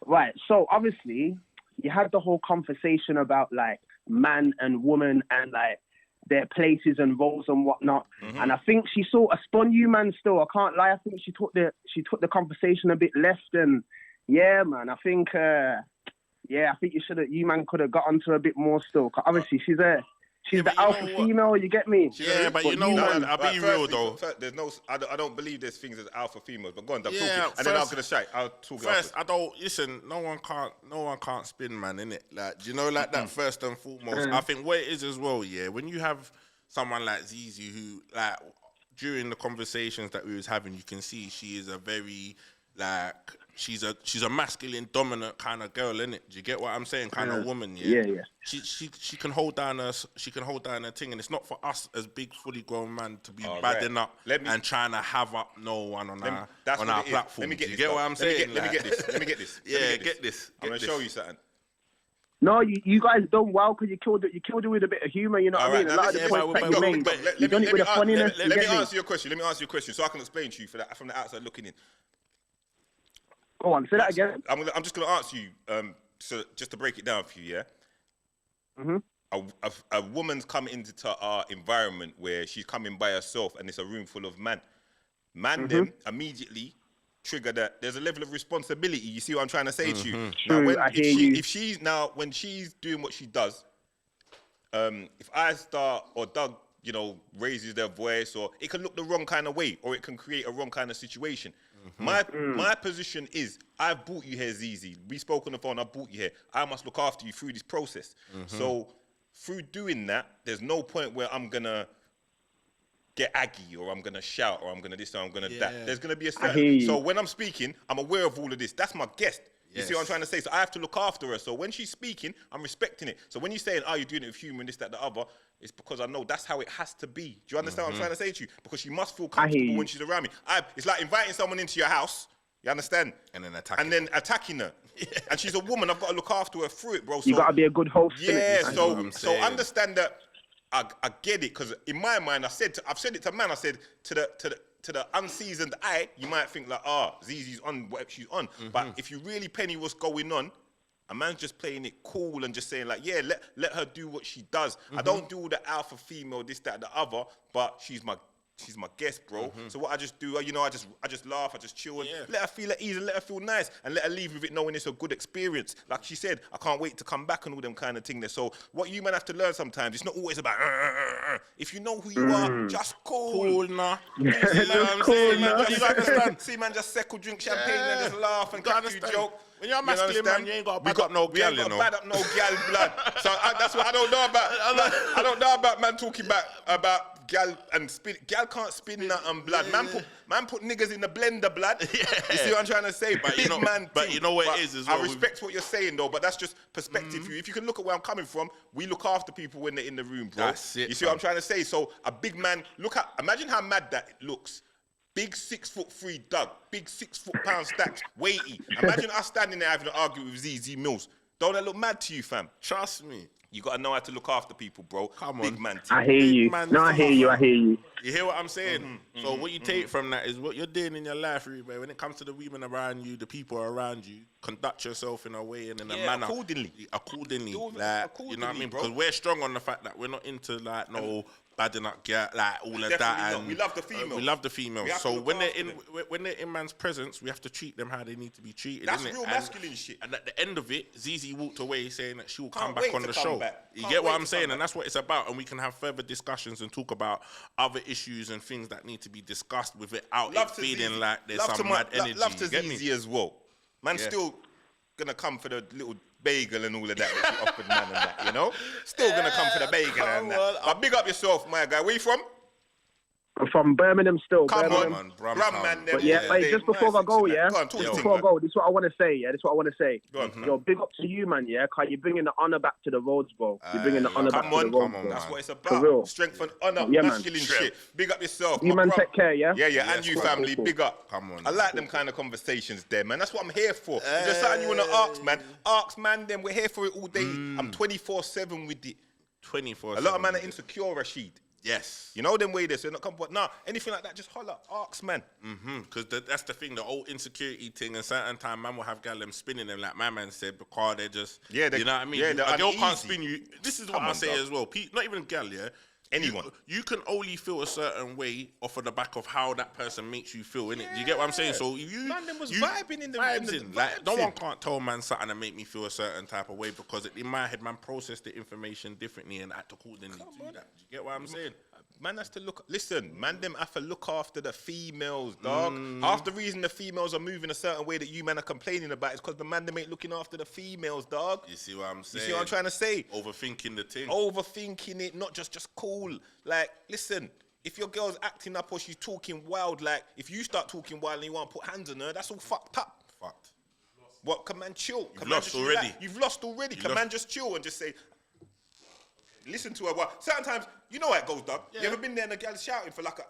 Right, so, obviously, you had the whole conversation about, like, man and woman and, like, their places and roles and whatnot. And I think she sort of spun you, man, still. I can't lie. I think she took the conversation a bit left. And, yeah, man, I think you man could have got onto her a bit more still. 'Cause obviously, she's the alpha female, you get me? Yeah, but you know what? I'll be real, though. There's no, I don't believe there's things as alpha females, but go on, I'm Yeah, talking, and then I'm going to shout. I'll talk First, after. I don't listen. No one can't spin, man, innit? Like, do you know, like that first and foremost. I think what it is as well, yeah. When you have someone like Zizi, who, like, during the conversations that we was having, you can see she is a very, like, she's a masculine, dominant kind of girl, innit? Do you get what I'm saying? Kind of woman, yeah. Yeah. She can hold down her thing, and it's not for us as big, fully grown man to be All badding right. up and trying to have up no one on our That's what it is. platform. Let me get Do you this, get what dog. I'm saying? Let me get this. Yeah, get this. I'm going to show you something. No, you guys done well because you killed it with a bit of humour, you know what I mean? A lot of the points that you made, you done it with a funniness. Let me answer your question. So I can explain to you from the outside looking in. Go on, say that again. I'm just going to answer you, so just to break it down for you, yeah? A woman's coming into our environment where she's coming by herself and it's a room full of men. Them immediately trigger that there's a level of responsibility. You see what I'm trying to say to you? True, now, when she's doing what she does, if I start or Doug, raises their voice, or it can look the wrong kind of way, or it can create a wrong kind of situation. My position is, I've brought you here, Zizi. We spoke on the phone, I brought you here. I must look after you through this process. So through doing that, there's no point where I'm gonna get aggy, or I'm gonna shout, or I'm gonna this, or I'm gonna Yeah. that. There's gonna be a hear certain. you. So when I'm speaking, I'm aware of all of this. That's my guest. You see what I'm Yes. trying to say? So I have to look after her. So when she's speaking, I'm respecting it. So when you're saying, "Oh, you're doing it with humor and this, that, the other," it's because I know that's how it has to be. Do you understand what I'm trying to say to you? Because she must feel I hear comfortable you. when she's around me. It's like inviting someone into your house. You understand? And then attacking And then attacking her. And she's a woman. I've got to look after her through it, bro. You So, gotta be a good host. yeah. innit? what So I'm so saying. understand that. I get it, because in my mind, I've said it to man. I said to the unseasoned eye, you might think like, Zizi's on whatever she's on. But if you really penny what's going on, a man's just playing it cool and just saying like, yeah, let her do what she does. I don't do all the alpha female, this, that, the other, but she's my guest, bro. So what I just do, I just laugh, I just chill, and let her feel at ease and let her feel nice, and let her leave with it knowing it's a good experience. Like she said, I can't wait to come back and all them kind of things there. So what you man have to learn sometimes, it's not always about, if you know who you are, just Cool, nah. You see what I'm cool, saying, man? nah. You understand? See, man, just second drink champagne and just laugh and crack you understand. joke. When you're a You masculine understand? man, you ain't got to We bad up no we gal, ain't you got to know. bad up no gal blood. So that's what I don't know about. I don't know about man talking about gal and spin. Gal can't spin nothing blood. Man put niggas in the blender blood. You see what I'm trying to say? But you Big know- man but thing. you know what it But is as I well, respect what you're saying though, but that's just perspective. If you can look at where I'm coming from, we look after people when they're in the room, bro. That's it, You see what fam. I'm trying to say? So a big man, imagine how mad that it looks. Big 6'3" Doug, big 6 foot-pound stacks, weighty. Imagine us standing there having an argument with ZZ Mills. Don't that look mad to you, fam? Trust me. You gotta know how to look after people, bro. Come Big on. man. I Thing. hear Big you. man, No, I hear you. I hear you. You hear what I'm saying? So what you take from that is what you're doing in your life, Ruben. When it comes to the women around you, the people around you, conduct yourself in a way and in a Yeah, manner. accordingly. Accordingly. Do it Like, you know what I accordingly, mean? bro. Because we're strong on the fact that we're not into like no badding up, like all of Definitely that. not. And We love the females. we love the females. We have to So look when they're after in them. when they're in man's presence, we have to treat them how they need to be treated. That's innit? real masculine shit. And at the end of it, Zizi walked away saying that she will Can't come back wait on to the come show. back. You Can't get what wait I'm to saying? come And that's what it's about. And we can have further discussions and talk about other issues and things that need to be discussed without it feeling like there's some mad energy. Love to you get me? ZZ as well. Man, Yeah. still gonna come for the little bagel and all of that that she offered man and that, you know? Still gonna come for the bagel and that. But big up yourself, my guy. Where you from? I'm from Birmingham still. Come Birmingham. on, man, Brum man. But yeah, hey, just before I go, yeah. Go on, talk Just your before I thing, go, this is what I want to say. Yeah, this is what I want to say. Go on. Yo, big up to you, man. Yeah, cause you're bringing the honor back to the roads, bro. You're bringing the honor back Come to the on, roads, bro. that's what it's For real. about. Strength and honor, Yeah, man. masculine shit. Big up yourself. You my man bruv. take care, yeah? Yeah, and you cool, family, cool. big up. Come on. I like them kind of conversations there, man. That's what I'm here for. If there's something you want to ask, man, ask, man, then we're here for it all day. I'm 24/7 with it. 24. A lot of men are insecure, Rashid. Yes. You know them way this, they're not comfortable. Nah, anything like that, just holler, ask, man. Because that's the thing, the old insecurity thing. And certain time, man will have gal them spinning them, like my man said, because they're just, Yeah, you know what I mean? yeah, they're a girl can't uneasy. spin you. This is what Come I on, say dog. as well. Not even gal, yeah. Anyone. You can only feel a certain way off of the back of how that person makes you feel, innit? You get what I'm saying? So you Man, them was you- vibing in the vibes in. Like no vibes one in. can't tell man something and make me feel a certain type of way because in my head, man processed the information differently and act accordingly to that. You get what I'm saying? Man has to look. Listen, man, them have to look after the females, dog. Half the reason the females are moving a certain way that you man are complaining about is because the man them ain't looking after the females, dog. You see what I'm You saying? see what I'm trying to say? Overthinking the thing. Overthinking it, not just cool. Like, listen, if your girl's acting up or she's talking wild, like, if you start talking wild and you want to put hands on her, that's all fucked up. Fucked. What, can man chill? Can man lost just already. relax? You've lost already. Can lost. man just chill and just say, listen to her? Well, certain times, you know how it goes, dog. You ever been there and a girl's shouting for like a,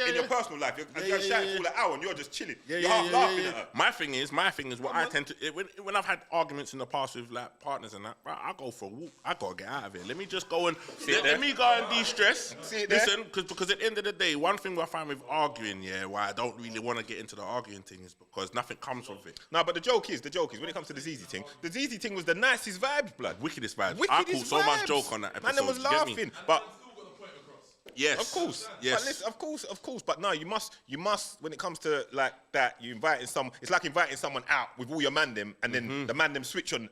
in your personal life, a girl's shouting for like an hour and you're just chilling. You're half laughing at her. My thing is what I tend to when I've had arguments in the past with like partners and that, right, I go for a walk. I gotta get out of here. Let me just go and let me go and de-stress. See it there? Listen, because at the end of the day, one thing I find with arguing, why I don't really want to get into the arguing thing is because nothing comes of it. No, but the joke is, when it comes to the ZZ thing, the ZZ thing was the nicest vibes, blood. Wickedest vibes. I caught so much joke on that episode. Man, them was you get me? laughing, but. Yes, Of course, yes, But listen, of course. But no, you must. When it comes to like that, you inviting some. It's like inviting someone out with all your man them, and then the man them switch on.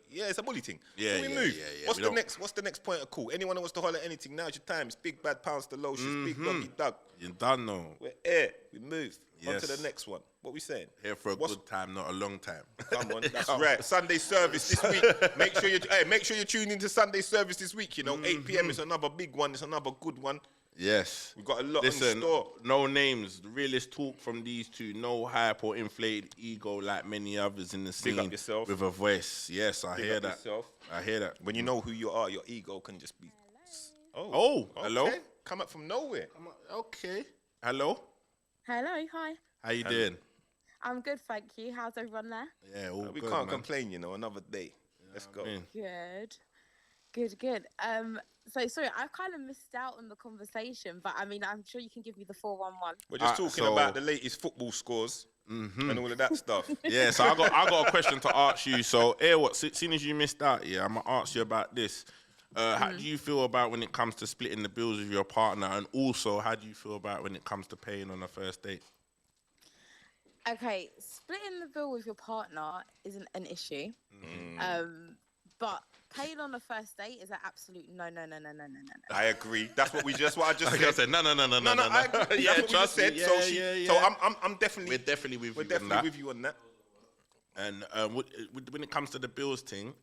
Yeah, it's a bully thing. Yeah, so we yeah, move. yeah. What's We the don't- next? What's the next point of call? Anyone who wants to holler at anything? Now's your time. It's big bad pounds to low. Big doggy dog. You done know. We're air. We move. On to Yes. the next one. What we saying? Here for a What's- good time, not a long time. Come on, that's Come right. Sunday service this week. Make sure you tune into Sunday service this week. You know, 8 p.m. is another big one. It's another good one. Yes. We've got a lot Listen, in store. no names. The realest talk from these two. No hype or inflated ego like many others in the scene. Big up yourself. With a voice. Yes, I Big hear up that. yourself. I hear that. When you know who you are, your ego can just be. Oh, hello? Okay. Come up from nowhere. Okay. Hello? Hello, hi. How you doing? I'm good, thank you. How's everyone there? Yeah, all We good, can't man. complain, you know. Another day. Let's go. Good. So sorry, I kind of missed out on the conversation, but I mean, I'm sure you can give me the 411. We're just talking about the latest football scores and all of that stuff. Yeah, so I got a question to ask you. So, seeing as you missed out, I'm gonna ask you about this. How do you feel about when it comes to splitting the bills with your partner, and also how do you feel about when it comes to paying on a first date? Okay, splitting the bill with your partner isn't an issue, but paying on a first date is an absolute no. I agree. That's what I just I said. said no. I agree. Yeah, That's what we just trust me. said. Yeah. So I'm definitely. We're definitely with We're you. definitely on that. with you on that. And when it comes to the bills thing,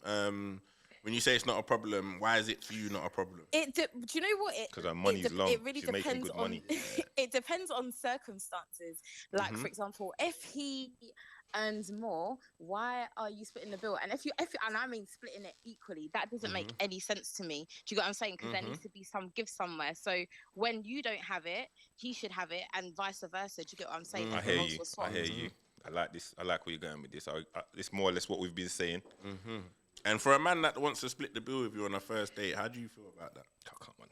when you say it's not a problem, why is it for you not a problem? do you know what? 'Cause her money's long. It really She's making depends good on. money. It depends on circumstances. Like for example, if he earns more, why are you splitting the bill? And if and I mean splitting it equally, that doesn't make any sense to me. Do you get what I'm saying? Because there needs to be some give somewhere. So when you don't have it, he should have it, and vice versa. Do you get what I'm saying? I hear you. I like this. I like where you're going with this. It's more or less what we've been saying. And for a man that wants to split the bill with you on a first date, how do you feel about that? Oh, come on.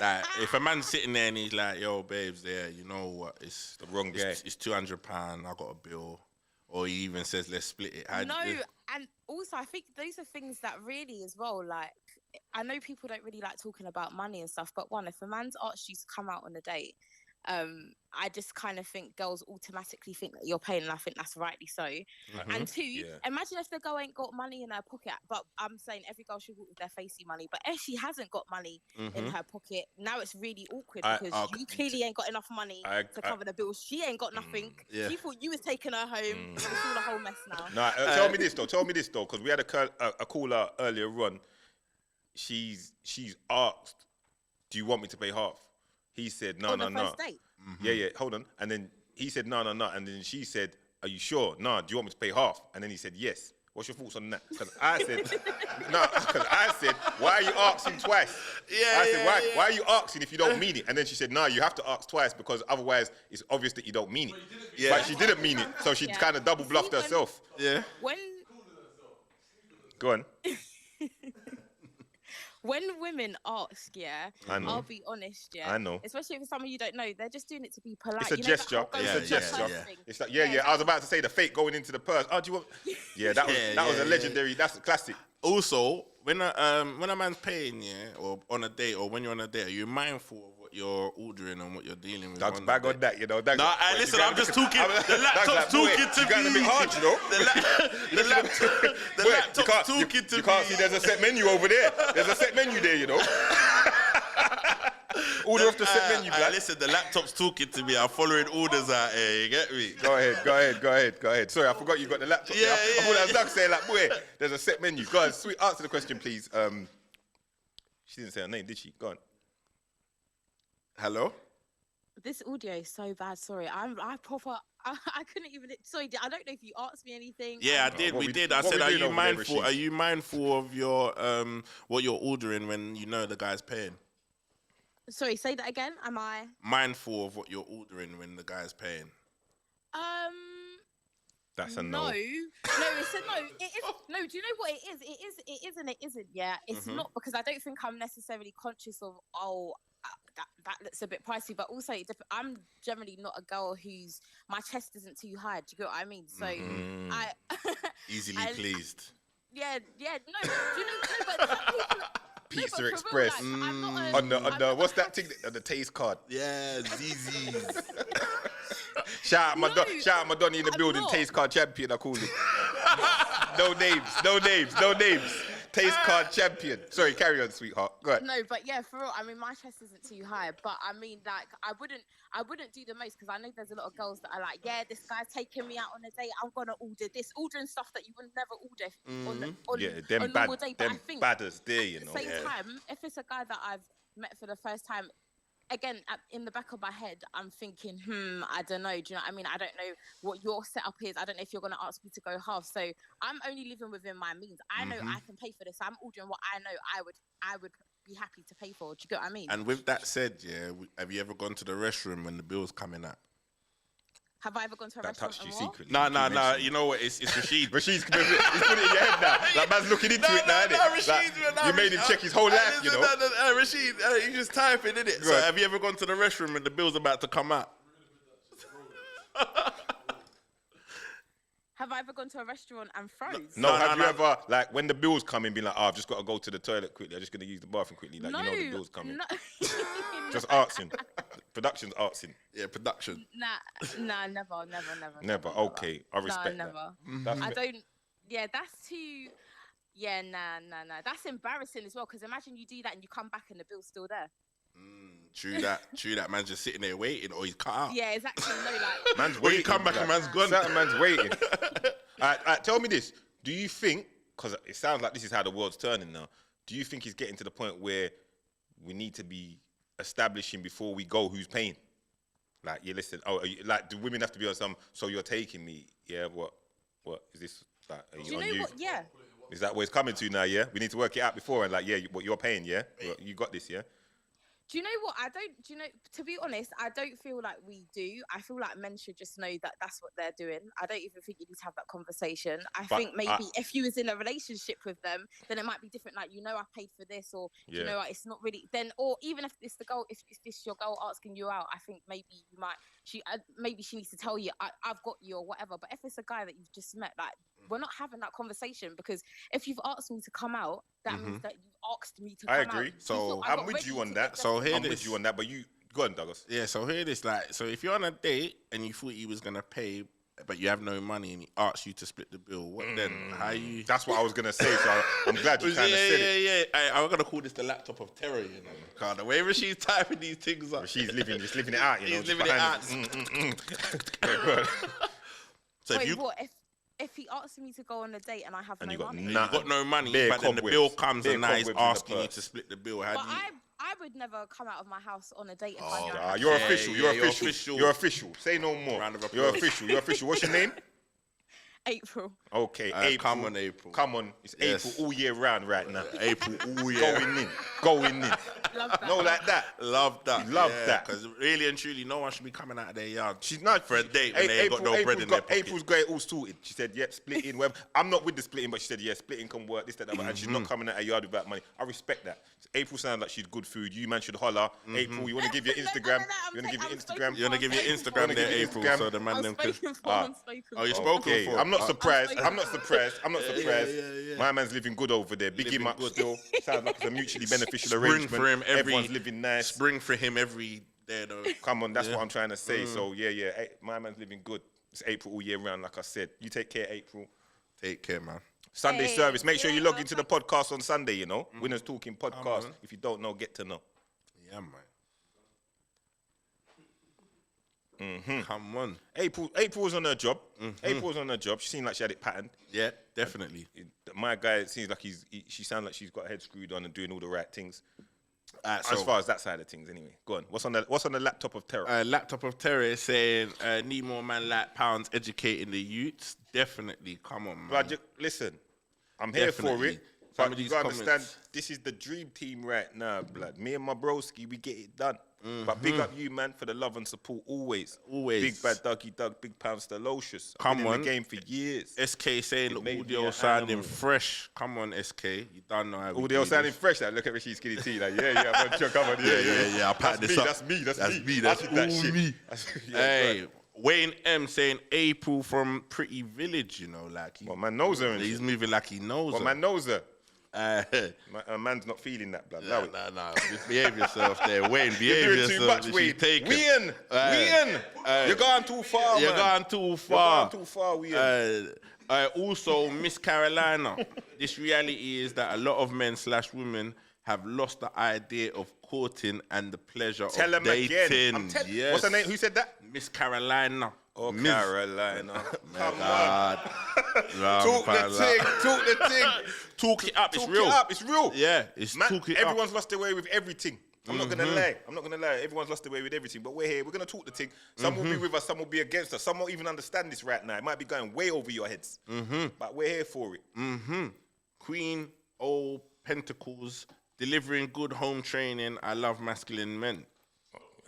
Like, if a man's sitting there and he's like, "Yo, babes, you know what? It's the wrong guy. It's £200. I got a bill," or he even says, "Let's split it." And also I think those are things that really as well. Like I know people don't really like talking about money and stuff, but one, if a man's asked you to come out on a date, I just kind of think girls automatically think that you're paying, and I think that's rightly so. And two, imagine if the girl ain't got money in her pocket. But I'm saying every girl should walk with their facey money. But if she hasn't got money in her pocket, now it's really awkward because you clearly ain't got enough money to cover the bills. She ain't got nothing. She thought you was taking her home. It's all a whole mess now. Nah, tell me this though, because we had a caller earlier on. She's asked, "Do you want me to pay half?" He said, no. First date? Yeah, hold on. And then he said, no. And then she said, "Are you sure? No, do you want me to pay half?" And then he said, yes. What's your thoughts on that? Because I said, why are you asking twice? Why are you asking if you don't mean it? And then she said, no, you have to ask twice because otherwise it's obvious that you don't mean it. But she didn't mean it. So she kind of double bluffed herself. Yeah. Go on. When women ask, I'll be honest, I know. Especially if it's someone you don't know, they're just doing it to be polite. It's a gesture. It's a gesture. It's like, I was about to say the fake going into the purse. Oh, do you want? Yeah, that was a legendary. That's a classic. Also, when a man's paying, or on a date, or when you're on a date, are you mindful of what you're ordering and what you're dealing with? Doug's bag on that, you know. Listen, I'm just talking. The laptop's talking to me. You're a bit hard, you know. The laptop's talking to me. You can't see there's a set menu over there. There's a set menu there, you know. Order off the set menu, black. Listen, the laptop's talking to me. I'm following orders out here. You get me? Go ahead. Sorry, I forgot you got the laptop there. I thought that was Doug saying, like, boy, there's a set menu. Go on, sweet. Answer the question, please. She didn't say her name, did she? Go on. Hello? This audio is so bad. Sorry, I couldn't even. Sorry, I don't know if you asked me anything. Yeah, I did. We did. I said, are you mindful? Are you mindful of your what you're ordering when you know the guy's paying? Sorry, say that again. Am I mindful of what you're ordering when the guy's paying? That's a no. No, it's a no. It is. No, do you know what it is? It is and it isn't. Yeah, it's not because I don't think I'm necessarily conscious of that looks a bit pricey, but also I'm generally not a girl whose my chest isn't too high. Do you get what I mean? So I easily pleased. Yeah. No, do you know? But some people, Pizza Express. Real, like, on the what's that thing? On the taste card. Yeah, ZZ's. Shout out Madonna in the building. Taste card champion, I call it. No names. Taste card champion. Sorry, carry on, sweetheart. Go ahead. No, but yeah, for real. I mean, my chest isn't too high, but I mean, like, I wouldn't do the most because I know there's a lot of girls that are like, yeah, this guy's taking me out on a date. I'm gonna order this, ordering stuff that you would never order on normal day. But I think badders there, you know. At the same time, if it's a guy that I've met for the first time, again, in the back of my head, I'm thinking, I don't know. Do you know what I mean? I don't know what your setup is. I don't know if you're going to ask me to go half. So I'm only living within my means. I know I can pay for this. I'm ordering what I know I would be happy to pay for. Do you get what I mean? And with that said, yeah, have you ever gone to the restroom when the bill's coming out? Have I ever gone to a That restaurant touched you and what? secretly. No. You know what? It's Rashid. Rashid's put it in your head now. That man's looking into it now, innit? You made him check his whole life, you know. Rashid, you just typing, innit? So have you ever gone to the restroom when the bill's about to come out? Have I ever gone to a restaurant and froze? No, have you ever, like, when the bill's coming, been like, I've just got to go to the toilet quickly. I'm just going to use the bathroom quickly. Like, you know the bill's coming. No. Just asking. Production's asking. Yeah, production. Nah, never. Never. Okay, I respect nah, that. never. I don't. Yeah, that's too. Yeah, nah. That's embarrassing as well. Because imagine you do that and you come back and the bill's still there. True that. Man's just sitting there waiting, or he's cut out. Yeah, exactly. No, like. Man's When waiting. you come back and man's gone. Certain man's waiting. Tell me this. Do you think, because it sounds like this is how the world's turning now, do you think it's getting to the point where we need to be establishing before we go who's paying? Like, yeah, listen, do women have to be on some, so you're taking me? Yeah, what is this? Like, are Do you on know you? what? Yeah. Is that where it's coming to now, yeah? We need to work it out before and like, yeah, what you're paying, yeah? You got this, yeah? Do you know what? To be honest, I don't feel like we do. I feel like men should just know that that's what they're doing. I don't even think you need to have that conversation. I think maybe if you was in a relationship with them, then it might be different. Like, I paid for this, or you know what, it's not really then, or even if it's the girl, if this your girl asking you out, I think maybe you might, maybe she needs to tell you, I've got you or whatever. But if it's a guy that you've just met, like, we're not having that conversation, because if you've asked me to come out, that means that you've asked me to come out. I agree. So I'm with you on that. I'm with you on that, but you go on, Douglas. Yeah, so hear this, like, so if you're on a date and you thought he was gonna pay, but you have no money and he asks you to split the bill, what then? How you? That's what I was gonna say. So I'm glad you kind of said it. Yeah. I'm gonna call this the laptop of terror, you know. Cause the way Rashid's typing these things up, She's living it out, you know. He's living it out. Yeah, go on. So Wait, what if he asks me to go on a date and I have no money? You got no money, Bare but then the cobwebs. bill comes Bare and now he's cobwebs in the asking you purse. to split the bill. How But do you? I would never come out of my house on a date if I knew I Ah, had you're money. official. yeah, You're you're official. official. You're official. Say no more. Round of applause. You're official. You're official. What's your name? April. Okay, April. Come on, April. Come on. It's Yes. April all year round right now. April, ooh, yeah. Going in. Love that. No, like that. Love that. Love that. Because really and truly, no one should be coming out of their yard. She's not for a date when they ain't got no bread in their pocket. April's got it all sorted. She said, "Yep, splitting." Well, I'm not with the splitting, but she said, "Yeah, splitting can work." This, that, and she's not coming out her yard without money. I respect that. April sounds like she's good food. You man should holler. April, you want to give your Instagram? You want to give your Instagram? You want to give your Instagram there, April, so the man them can. Oh, you spoken Okay, for? I'm not surprised. spoken I'm not surprised. I'm not surprised. yeah. My man's living good over there. Big him Living up good. still. Sounds like it's a mutually beneficial Spring arrangement. for him Everyone's living nice. Spring for him every day, though. Come on, that's what I'm trying to say. So yeah, my man's living good. It's April all year round, like I said. You take care, April. Take care, man. Sunday Hey, service. Make sure you yeah, log well, into the podcast on Sunday. You know, Winners Talking podcast. man. If you don't know, get to know. Yeah, man. Come on. April was on her job. April was on her job. She seemed like she had it patterned. Yeah, definitely. My guy, it seems like she sounds like she's got her head screwed on and doing all the right things. Alright, As far as that side of things, anyway. Go on. What's on the laptop of terror? Laptop of Terror is saying need more man like pounds educating the youths. Definitely, come on, man. Blood, listen, I'm here for Definitely. it. Some But of you these gotta understand, comments. this is the dream team right now, blood. Me and my broski, we get it done. But big up you, man, for the love and support always. Always. Big bad Dougie Doug, big pound Stalocious. I've Come been in on. the game for years. SK saying It made the me audio an sounding animal. fresh. Come on, SK. You don't know how we Audio do sounding this. fresh. Like, look at Rashid skinny tea. Like, yeah, I'm on cover. Yeah. I'll pack this up. That's me. That's I me. did That's that all shit. me. Yeah, Hey, right. Wayne M saying April from Pretty Village. You know, like Well, man knows her. And he's shit. moving like he knows. Well, her. man knows her. Uh, Man's not feeling that, blood. Allow it. nah. Just behave yourself there, Wayne. You're Behave doing yourself. too much, She's Wayne. taken. Wayne. You're going too far, You're man. going too far. You're going too far, Wayne. Also, Miss Carolina, this reality is that a lot of men / women have lost the idea of courting and the pleasure Tell of him dating. again. Yes. What's her name? Who said that? Miss Carolina. Oh, Miss- Carolina. Come on. God. Talk the thing. Talk it up. It's Talk real. it up. It's real. Yeah, it's Man, talk it up. everyone's lost their way with everything. I'm not gonna lie. I'm not gonna lie. Everyone's lost their way with everything, but we're here. We're gonna talk the thing. Some will be with us, some will be against us. Some won't even understand this right now. It might be going way over your heads. But we're here for it. Queen O Pentacles, delivering good home training. I love masculine men.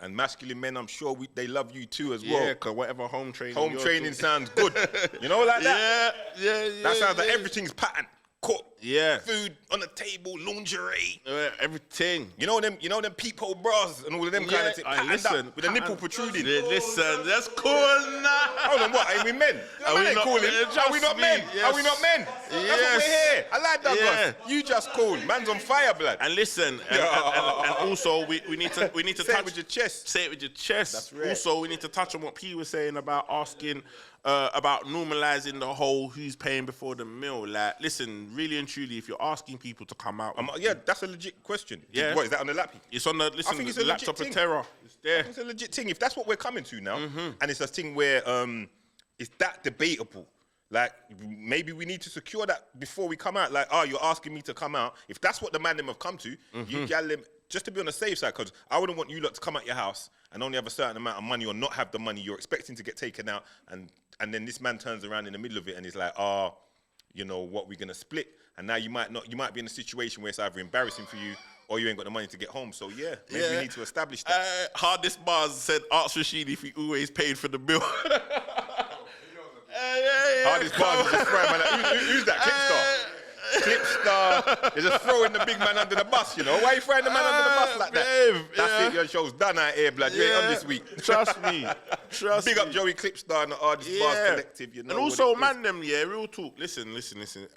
And masculine men, I'm sure they love you too as well. Yeah, because whatever home training. Home training sounds good. You know, like that? Yeah. That sounds like everything's patterned. Cook. Yeah. Food on the table, lingerie. Everything. You know them peephole bras and all of them kind of things. Patterned up with the nipple protruding. Listen, that's cool now. Hold on, what? Are we men? Are we not men? Are we not men? Yes. Are we not men? That's what we're here. I like that, bro. You just cool. Man's on fire, blood. And listen, and also we need to Say touch it with your chest. Say it with your chest. That's right. Also, we need to touch on what P was saying about asking about normalizing the whole who's paying before the meal. Like, listen, really and truly, if you're asking people to come out, Yeah, that's a legit question. Yeah. What, is that on the laptop? it's on the think it's a legit laptop of thing. terror. It's there. It's a legit thing. If that's what we're coming to now, and it's a thing where it's that debatable. Like, maybe we need to secure that before we come out. Like, you're asking me to come out. If that's what the man them have come to, you gal them, just to be on the safe side, because I wouldn't want you lot to come at your house and only have a certain amount of money or not have the money you're expecting to get taken out, and then this man turns around in the middle of it and is like, you know, what we're gonna split. And now you might be in a situation where it's either embarrassing for you or you ain't got the money to get home. So maybe we need to establish that. Hardest bars said, ask Rashid if he always paid for the bill. Hardest bars is just throwing man. Who's that? Clipstar. Clipstar. You're just throwing the big man under the bus, you know. Why are you throwing the man under the bus like that? That's it. Your show's done out here, blood. You ain't on this week. Trust me. Big up Joey Clipstar and the Hardest Bars Collective. You know. And also, man, them real talk. Listen.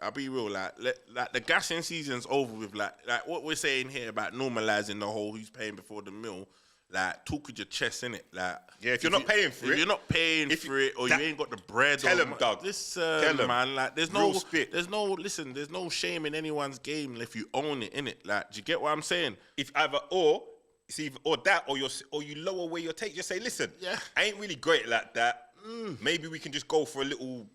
I'll be real. Like the gassing season's over with. Like what we're saying here about normalizing the whole who's paying before the meal. Like, talk with your chest, innit? Like, if you're not paying for it, if you're not paying for it, or you ain't got the bread, tell them, dog. Tell them, man. Like, there's no shame in anyone's game if you own it, innit? Like, do you get what I'm saying? If either that, or you lower where you take. Just say, listen, I ain't really great like that. Maybe we can just go for a little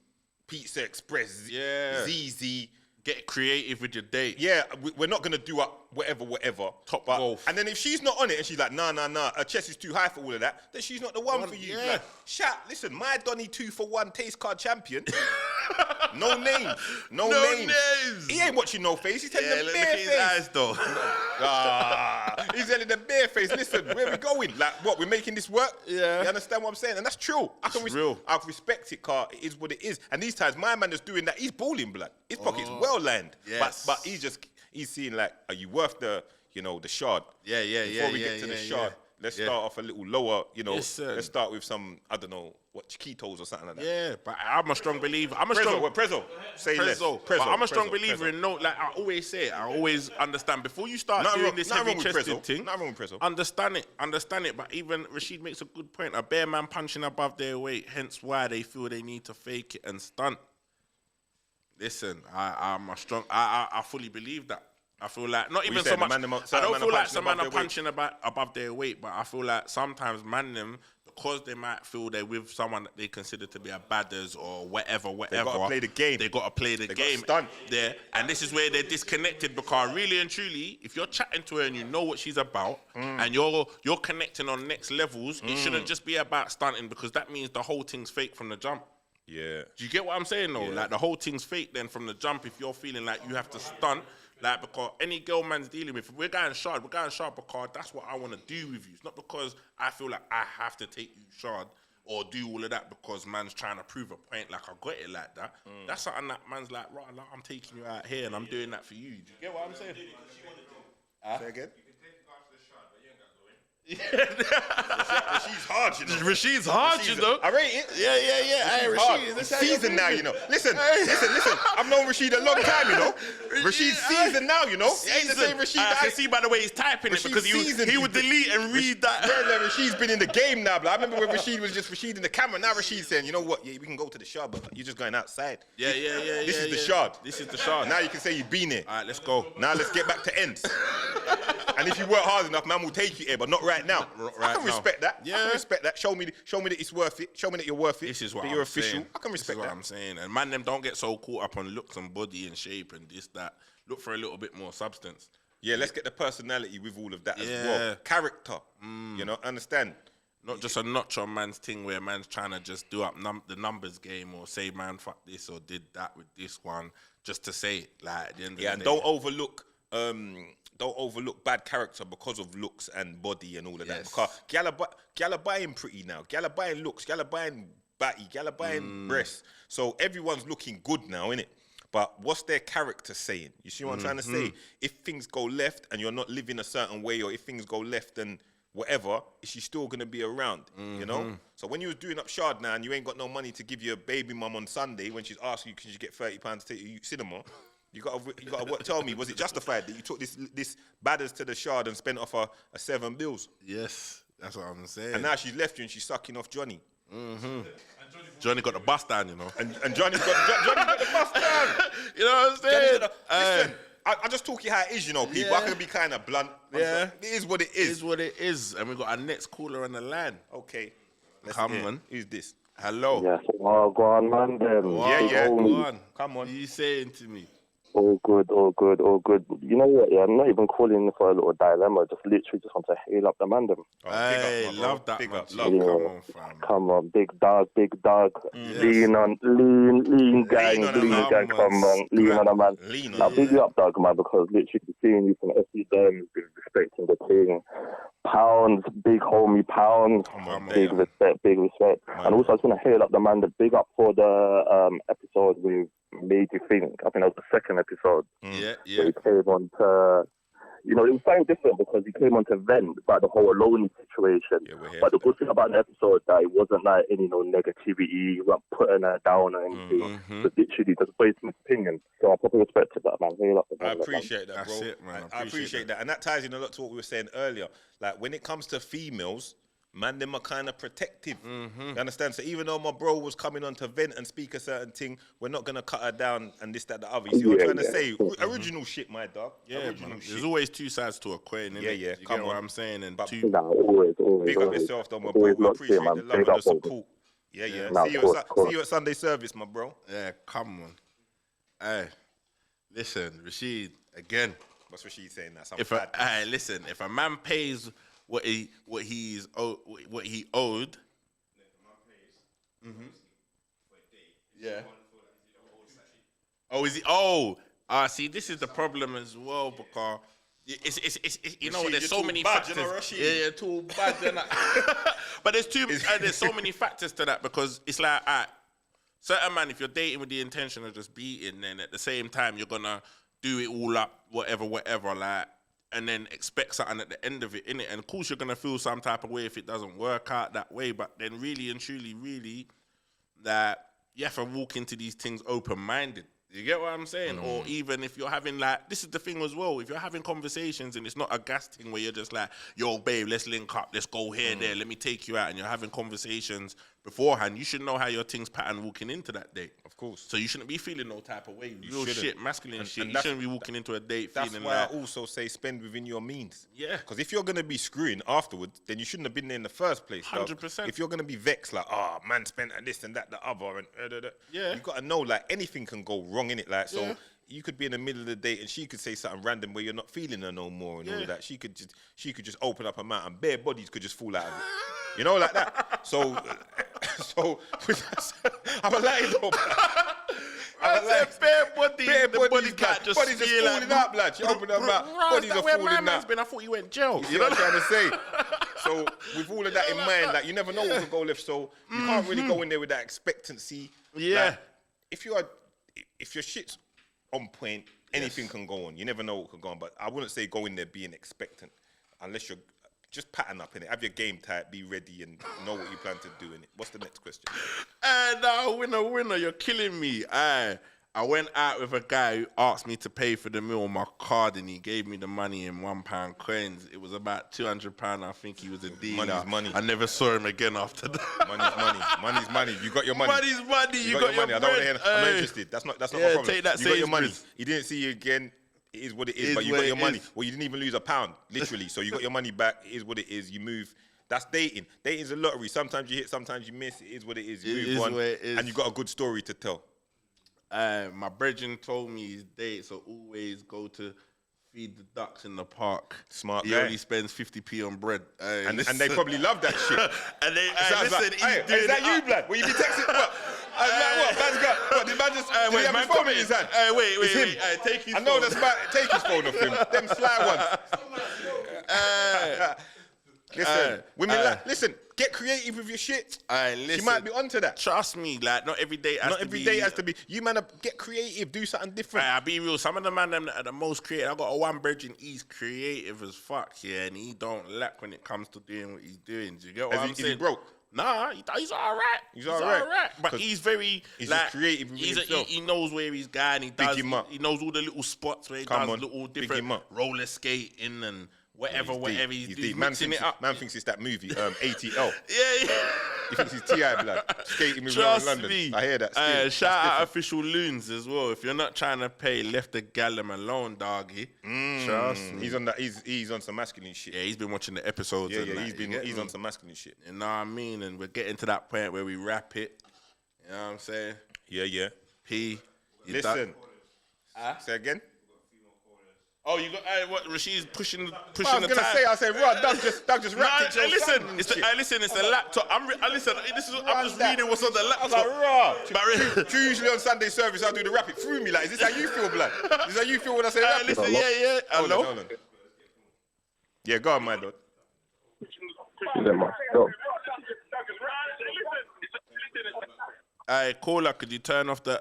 Pizza Express, ZZ. Get creative with your date. Yeah, we're not gonna do up whatever. Top golf. And then if she's not on it and she's like, nah, her chest is too high for all of that, then she's not the one for you. Yeah. Like, listen, my Donny 2-for-1 taste card champion. No names. No names. He ain't watching no face. He's telling the bare face. His eyes though. He's telling the bare face. Listen, where we going? Like, what? We're making this work? Yeah. You understand what I'm saying? And that's true. I respect it, car. It is what it is. And these times, my man is doing that. He's balling, blood. His pocket's well lined. Yes. But he's seeing like, are you worth the shard? Before we get to the shard, let's start off a little lower. Let's start with some, I don't know, Chiquitos or something like that. Yeah, but I'm a strong believer. Prezzo. Say less. But I'm a strong believer in like I always say, I always understand before you start doing this heavy chested thing. Nothing wrong with Prezzo. Understand it. But even Rashid makes a good point. A bare man punching above their weight, hence why they feel they need to fake it and stunt. Listen, I'm a strong. I fully believe that. I feel like not even so much. I don't feel like some man are punching above their weight, but I feel like sometimes them, because they might feel they're with someone that they consider to be a badders or whatever. They got to play the game. They got to play the game. Stunt. There, and this is where they're disconnected, because really and truly, if you're chatting to her and you know what she's about, and you're connecting on next levels, it shouldn't just be about stunting, because that means the whole thing's fake from the jump. Yeah. Do you get what I'm saying though? Like the whole thing's fake then from the jump if you're feeling like you have to stunt. Like, because any girl man's dealing with, we're going shard because that's what I want to do with you. It's not because I feel like I have to take you shard or do all of that because man's trying to prove a point like I got it like that. That's something that man's like, right, like, I'm taking you out here and I'm doing that for you. Do you get what I'm saying? Say again? Rashid's hard, you know. Rashid's hard, you know. I rate it. Yeah. Hey, Rashid, seasoned now, you know. Listen. I've known Rashid a long time, you know. Rashid's seasoned now, you know. Ain't the same Rashid. I can see by the way he's typing it because he would delete and read that. Yeah, Rashid's been in the game now, but I remember when Rashid was just Rashid in the camera. Now Rashid's saying, you know what? Yeah, we can go to the shard, but you're just going outside. Yeah. This is the shard. This is the shard. Now you can say you've been here. All right, let's go. Now let's get back to ends. And if you work hard enough, man will take you here, but not right now. I can respect that. Yeah. I can respect that. Show me that it's worth it. Show me that you're worth it. This is what you're I'm official. saying. I can respect this is that. what I'm saying. And man, them don't get so caught up on looks and body and shape and this, that. Look for a little bit more substance. Yeah, let's get the personality with all of that as Yeah. well. Character, you know, understand? Not just a notch on man's thing where man's trying to just do up the numbers game or say man fuck this or did that with this one just to say it. Like at the end of the Yeah, and day. don't overlook bad character because of looks and body and all of that. Yes. Because gal are buying pretty now. Gal are buying looks. Gal are buying batty. Gal are buying breasts. So everyone's looking good now, innit? But what's their character saying? You see what I'm trying to say? If things go left and you're not living a certain way, or if things go left and whatever, is she still gonna be around? You know. So when you was doing up Shard now and you ain't got no money to give your baby mum on Sunday when she's asking you, can you get £30 to take you cinema? You gotta tell me, was it justified that you took this badders to the Shard and spent off her 7 bills? Yes, that's what I'm saying. And now she's left you and she's sucking off Johnny. Johnny got the bus down, you know. And Johnny's got the bus down. You know what I'm saying? Listen, I just talk you how it is, you know, people. I can be kind of blunt. Yeah. It is what it It is. is what it is. And we got our next caller on the line. Okay. Come on. Who's this? Hello. Yes, go on, man. Then. Yeah. Go on. Come on. What are you saying to me? All good. You know what? Yeah, I'm not even calling for a little dilemma. Just literally just want to hail up the man. Them. Oh, Hey, big up, my bro. love that, Big man. up, Love, love. come on, fam. Come on, big dog. Yes. Lean gang. on a man, Gang. Come on, lean on a man. Lean Now, on. big you up, dog, man, because literally seeing you from every day, been respecting the thing. Pounds, big homie, Pounds. Come on, Big damn. respect. And also, I just want to hail up the man. The big up for the episode with Made You Think. I think that was the second episode. Yeah. So he came on to, it was something different because he came on to vent about the whole alone situation. Yeah, we're here But the for good thing about the episode that it wasn't like any negativity, you weren't putting her down or anything. But literally just voiced his opinion. So I probably respected that, man. Hail up the I man, appreciate that, bro. That's it, man. I appreciate that. And that ties in a lot to what we were saying earlier. Like, when it comes to females, man, them are kind of protective. You understand? So even though my bro was coming on to vent and speak a certain thing, we're not going to cut her down and this, that, the other. You see what I'm trying to say? Original shit, my dog. Yeah, Original man. shit. There's always two sides to a coin, innit? Yeah. You Come get what on. I'm saying? And But- two... Nah, always. Big up always. yourself, though, my Always bro. We locked appreciate in, man. the love Big and the up, always. support. Yeah. Nah, See course. you at Sunday service, my bro. Yeah, come on. Hey, listen, Rashid, again. What's what she's saying? That's If a man pays what he owed. Yeah. Oh, is he? Oh, see, this is the problem as well because it's you know Rashid, there's you're so too many bad, factors. you know, Rashid. Yeah, too bad. But there's so many factors to that because it's like, certain man, if you're dating with the intention of just beating, then at the same time you're gonna do it all up, whatever, like, and then expect something at the end of it, innit? And of course you're gonna feel some type of way if it doesn't work out that way. But then really and truly, that you have to walk into these things open-minded. You get what I'm saying? Or even if you're having this is the thing as well, if you're having conversations and it's not a gas thing where you're just like, yo, babe, let's link up, let's go here, there, let me take you out, and you're having conversations beforehand, you should know how your thing's pattern walking into that date. Of course. So you shouldn't be feeling no type of way. Real shouldn't. shit, masculine And shit. You that's- shouldn't be walking into a date That's feeling why like... I also say spend within your means. Yeah. Because if you're going to be screwing afterwards, then you shouldn't have been there in the first place. dog. 100%. If you're going to be vexed, like, man spent this and that, the other, and Yeah. you got to know, like, anything can go wrong in it. Like, so Yeah. you could be in the middle of the date and she could say something random where you're not feeling her no more and all Yeah. of that. She could just open up her mouth and bare bodies could just fall out of it. You know, like that. So I'm a lie though. I said bare body, bare the bodies, body lad. cat just Bodies just feel like... falling out, lad. You open them out, bodies are where falling my man's out. been? I thought you went jail. You know what I'm trying to say? So with all of that in mind, like, you never know what could go left. So you can't really go in there with that expectancy. Yeah. Like, if your shit's on point, anything can go on. You never know what could go on. But I wouldn't say go in there being expectant, unless you're just pattern up in it. Have your game tight, be ready, and know what you plan to do in it. What's the next question? Winner, you're killing me. I went out with a guy who asked me to pay for the meal on my card, and he gave me the money in £1 coins. It was about £200. I think he was a dealer. Money's money. I never saw him again after that. Money's money. Money's money. You got your money. Money's money. You got your money. I don't want to hear. bread. I'm not Hey. interested. That's not my Yeah, problem. take that you got your money. Sainsbury's. He didn't see you again. It is what it is. Is But you what got your it money. is. Well, you didn't even lose a pound, literally. So you got your money back. It is what it is. You move. That's dating. Dating's a lottery. Sometimes you hit, sometimes you miss. It is what it is. You It move is on, what it is. and you got a good story to tell. My brethren told me his date, so always go to feed the ducks in the park. Smart He guy. only spends 50p on bread. And they probably love that shit. And they Sounds listen, like, he's hey, doing is that it you, up. blood? Will you be texting? What? What? Man's got, what? Did man just, did he have his phone in his hand? Wait, It's him. take his I know phone. that's about, take his phone off him. Them sly ones. Listen, women, listen, get creative with your shit. Listen, She might be onto that. Trust me, like, not every day has Not to every be. day has to be. You man, get creative, do something different. I'll be real. Some of the man them that are the most creative. I got a one brethren. He's creative as fuck, yeah, and he don't lack when it comes to doing what he's doing. Do you get what I'm Is saying? he broke? Nah, he's all right. He's all right. But 'Cause he's very he's like just creative with himself. he knows where he's going. He does. him up. He knows all the little spots where he Come does on, little big different him up. roller skating and whatever. He's deep. mixing it up. Man thinks it's that movie, ATL. Yeah. He thinks he's T.I. blood. Skating with Trust London. me. I hear that still. Shout out official loons as well. If you're not trying to pay, left the gallum alone, doggy. Trust me. He's on that. He's on some masculine shit. Yeah, he's been watching the episodes. Yeah, and that, he's on some masculine shit. You know what I mean? And we're getting to that point where we wrap it. You know what I'm saying? Yeah. P. you Listen. done- Say again. Oh, you got what? Rashid's pushing I was the gonna time. say, I said, Rod, Doug just wrapped it. Listen, it's the laptop. I'm just reading what's on the I was laptop. like, Rod. True, usually on Sunday service, I'll do the wrap it through me. Like, is this how you feel, blood? Is this how you feel when I say wrap it? Listen, yeah. Hello. Hold on. Yeah, go on, my dog. Alright, caller, could you turn off the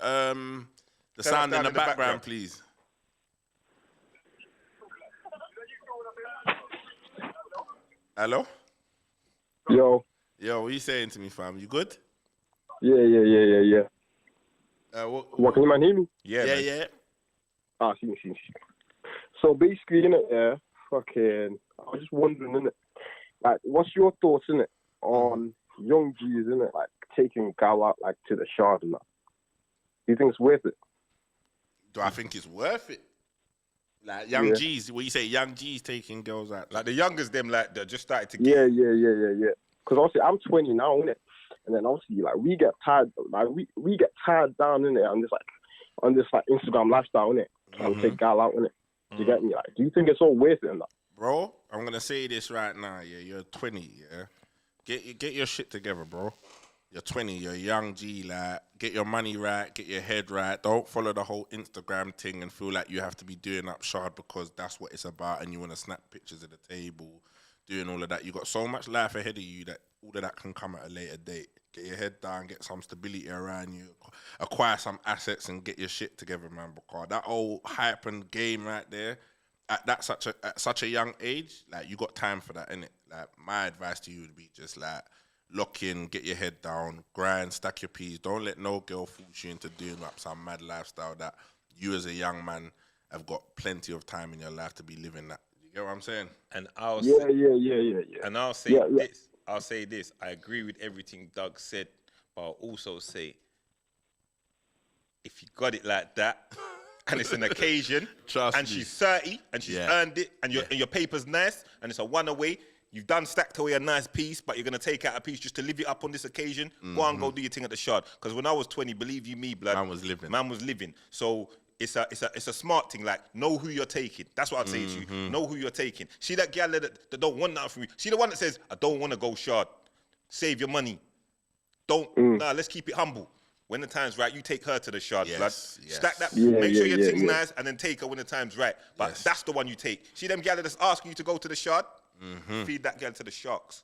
sound in the background, please? Hello? Yo. Yo, what you saying to me, fam? You good? Yeah. What, can you man hear me? Yeah. Ah, see. So basically, innit, fucking, I was just wondering, innit, like, what's your thoughts, innit, on young G's, innit, like, taking gal out, like, to the shard and that? Do you think it's worth it? Do I think it's worth it? Like young G's, what you say, young G's taking girls out? Like the youngest them, like, they just started to get. Yeah. Because obviously, I'm 20 now, innit? And then obviously, like, we get tired, like, we get tired down, innit, on this Instagram lifestyle, innit? And we take gal out, innit? You get me? Like, do you think it's all worth it or not? Bro, I'm gonna say this right now, yeah. You're 20, yeah. Get your shit together, bro. You're 20, you're a young G, like, get your money right, get your head right. Don't follow the whole Instagram thing and feel like you have to be doing up shard because that's what it's about and you want to snap pictures of the table, doing all of that. You got so much life ahead of you that all of that can come at a later date. Get your head down, get some stability around you, acquire some assets and get your shit together, man, because that old hype and game right there, at such a young age, like, you got time for that, innit? Like, my advice to you would be just, like, lock in, get your head down, grind, stack your peas. Don't let no girl force you into doing up some mad lifestyle that you as a young man have got plenty of time in your life to be living that. You get what I'm saying? And I'll Yeah. And I'll say this. I'll say this. I agree with everything Doug said, but I'll also say, if you got it like that, and it's an occasion, Trust and me. she's 30, and she's earned it, and your paper's nice, and it's a one away. You've done stacked away a nice piece, but you're gonna take out a piece just to live it up on this occasion. Go on, go do your thing at the shard. Because when I was 20, believe you me, blood, Man was living. Man was living. So it's a smart thing. Like, know who you're taking. That's what I'd say to you. Know who you're taking. See that gal that don't want nothing from you. See the one that says, I don't want to go shard. Save your money. Nah, let's keep it humble. When the time's right, you take her to the shard, blood. Yes. Stack that. Yeah, make sure your thing's yeah. nice, and then take her when the time's right. But that's the one you take. See them gal that's asking you to go to the shard? Feed that gal to the sharks.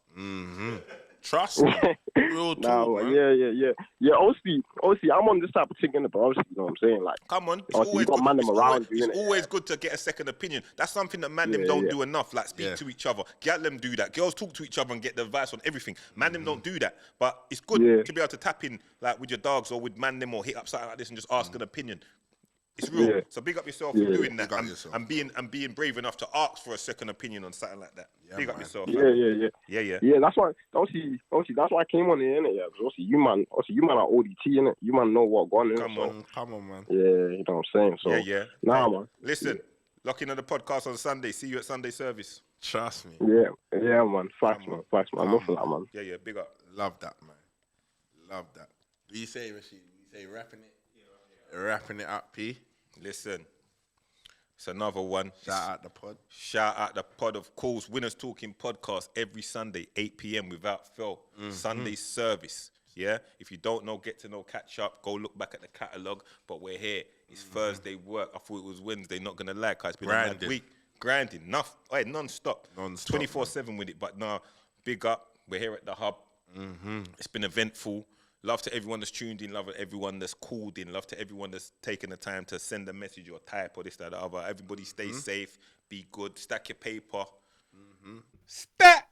Trust me. Real talk, man. Yeah. Obviously, I'm on this type of thing, innit, but obviously, you know what I'm saying? Like, Come on. It's obviously, you got man them around you, it's innit? always good to get a second opinion. That's something that man them don't do enough. Like, speak to each other. Get them do that. Girls talk to each other and get the advice on everything. Man them don't do that. But it's good to be able to tap in, like, with your dogs or with man them, or hit up something like this and just ask an opinion. It's real. Yeah. So big up yourself for doing that Big up and, yourself. and being brave enough to ask for a second opinion on something like that. Big up man. yourself. Yeah. Yeah, that's why. Obviously, that's why I came on here, innit? Yeah, because obviously, you man are ODT, innit? You man know what going on. Come on, man. Yeah, you know what I'm saying. So Yeah. Nah, Hey, man. Listen, lock in on the podcast on Sunday. See you at Sunday service. Trust me. Yeah, man. Facts, man. I love that, man. Yeah. Big up. Love that, man. Love that. What you say, Rashid? You say wrapping it up, P? Listen, It's another one. Shout out the pod. Shout out the pod, of course. Winners Talking podcast every Sunday, 8 p.m. without fail. Sunday service. Yeah. If you don't know, get to know, catch up. Go look back at the catalogue. But we're here. It's Thursday work. I thought it was Wednesday. Not gonna lie, cause it's been a mad week. Grinding, non-stop. 24/7 with it. But now, big up. We're here at the hub. It's been eventful. Love to everyone that's tuned in. Love to everyone that's called in. Love to everyone that's taken the time to send a message or type or this, that, or the other. Everybody stay safe. Be good. Stack your paper. Stack.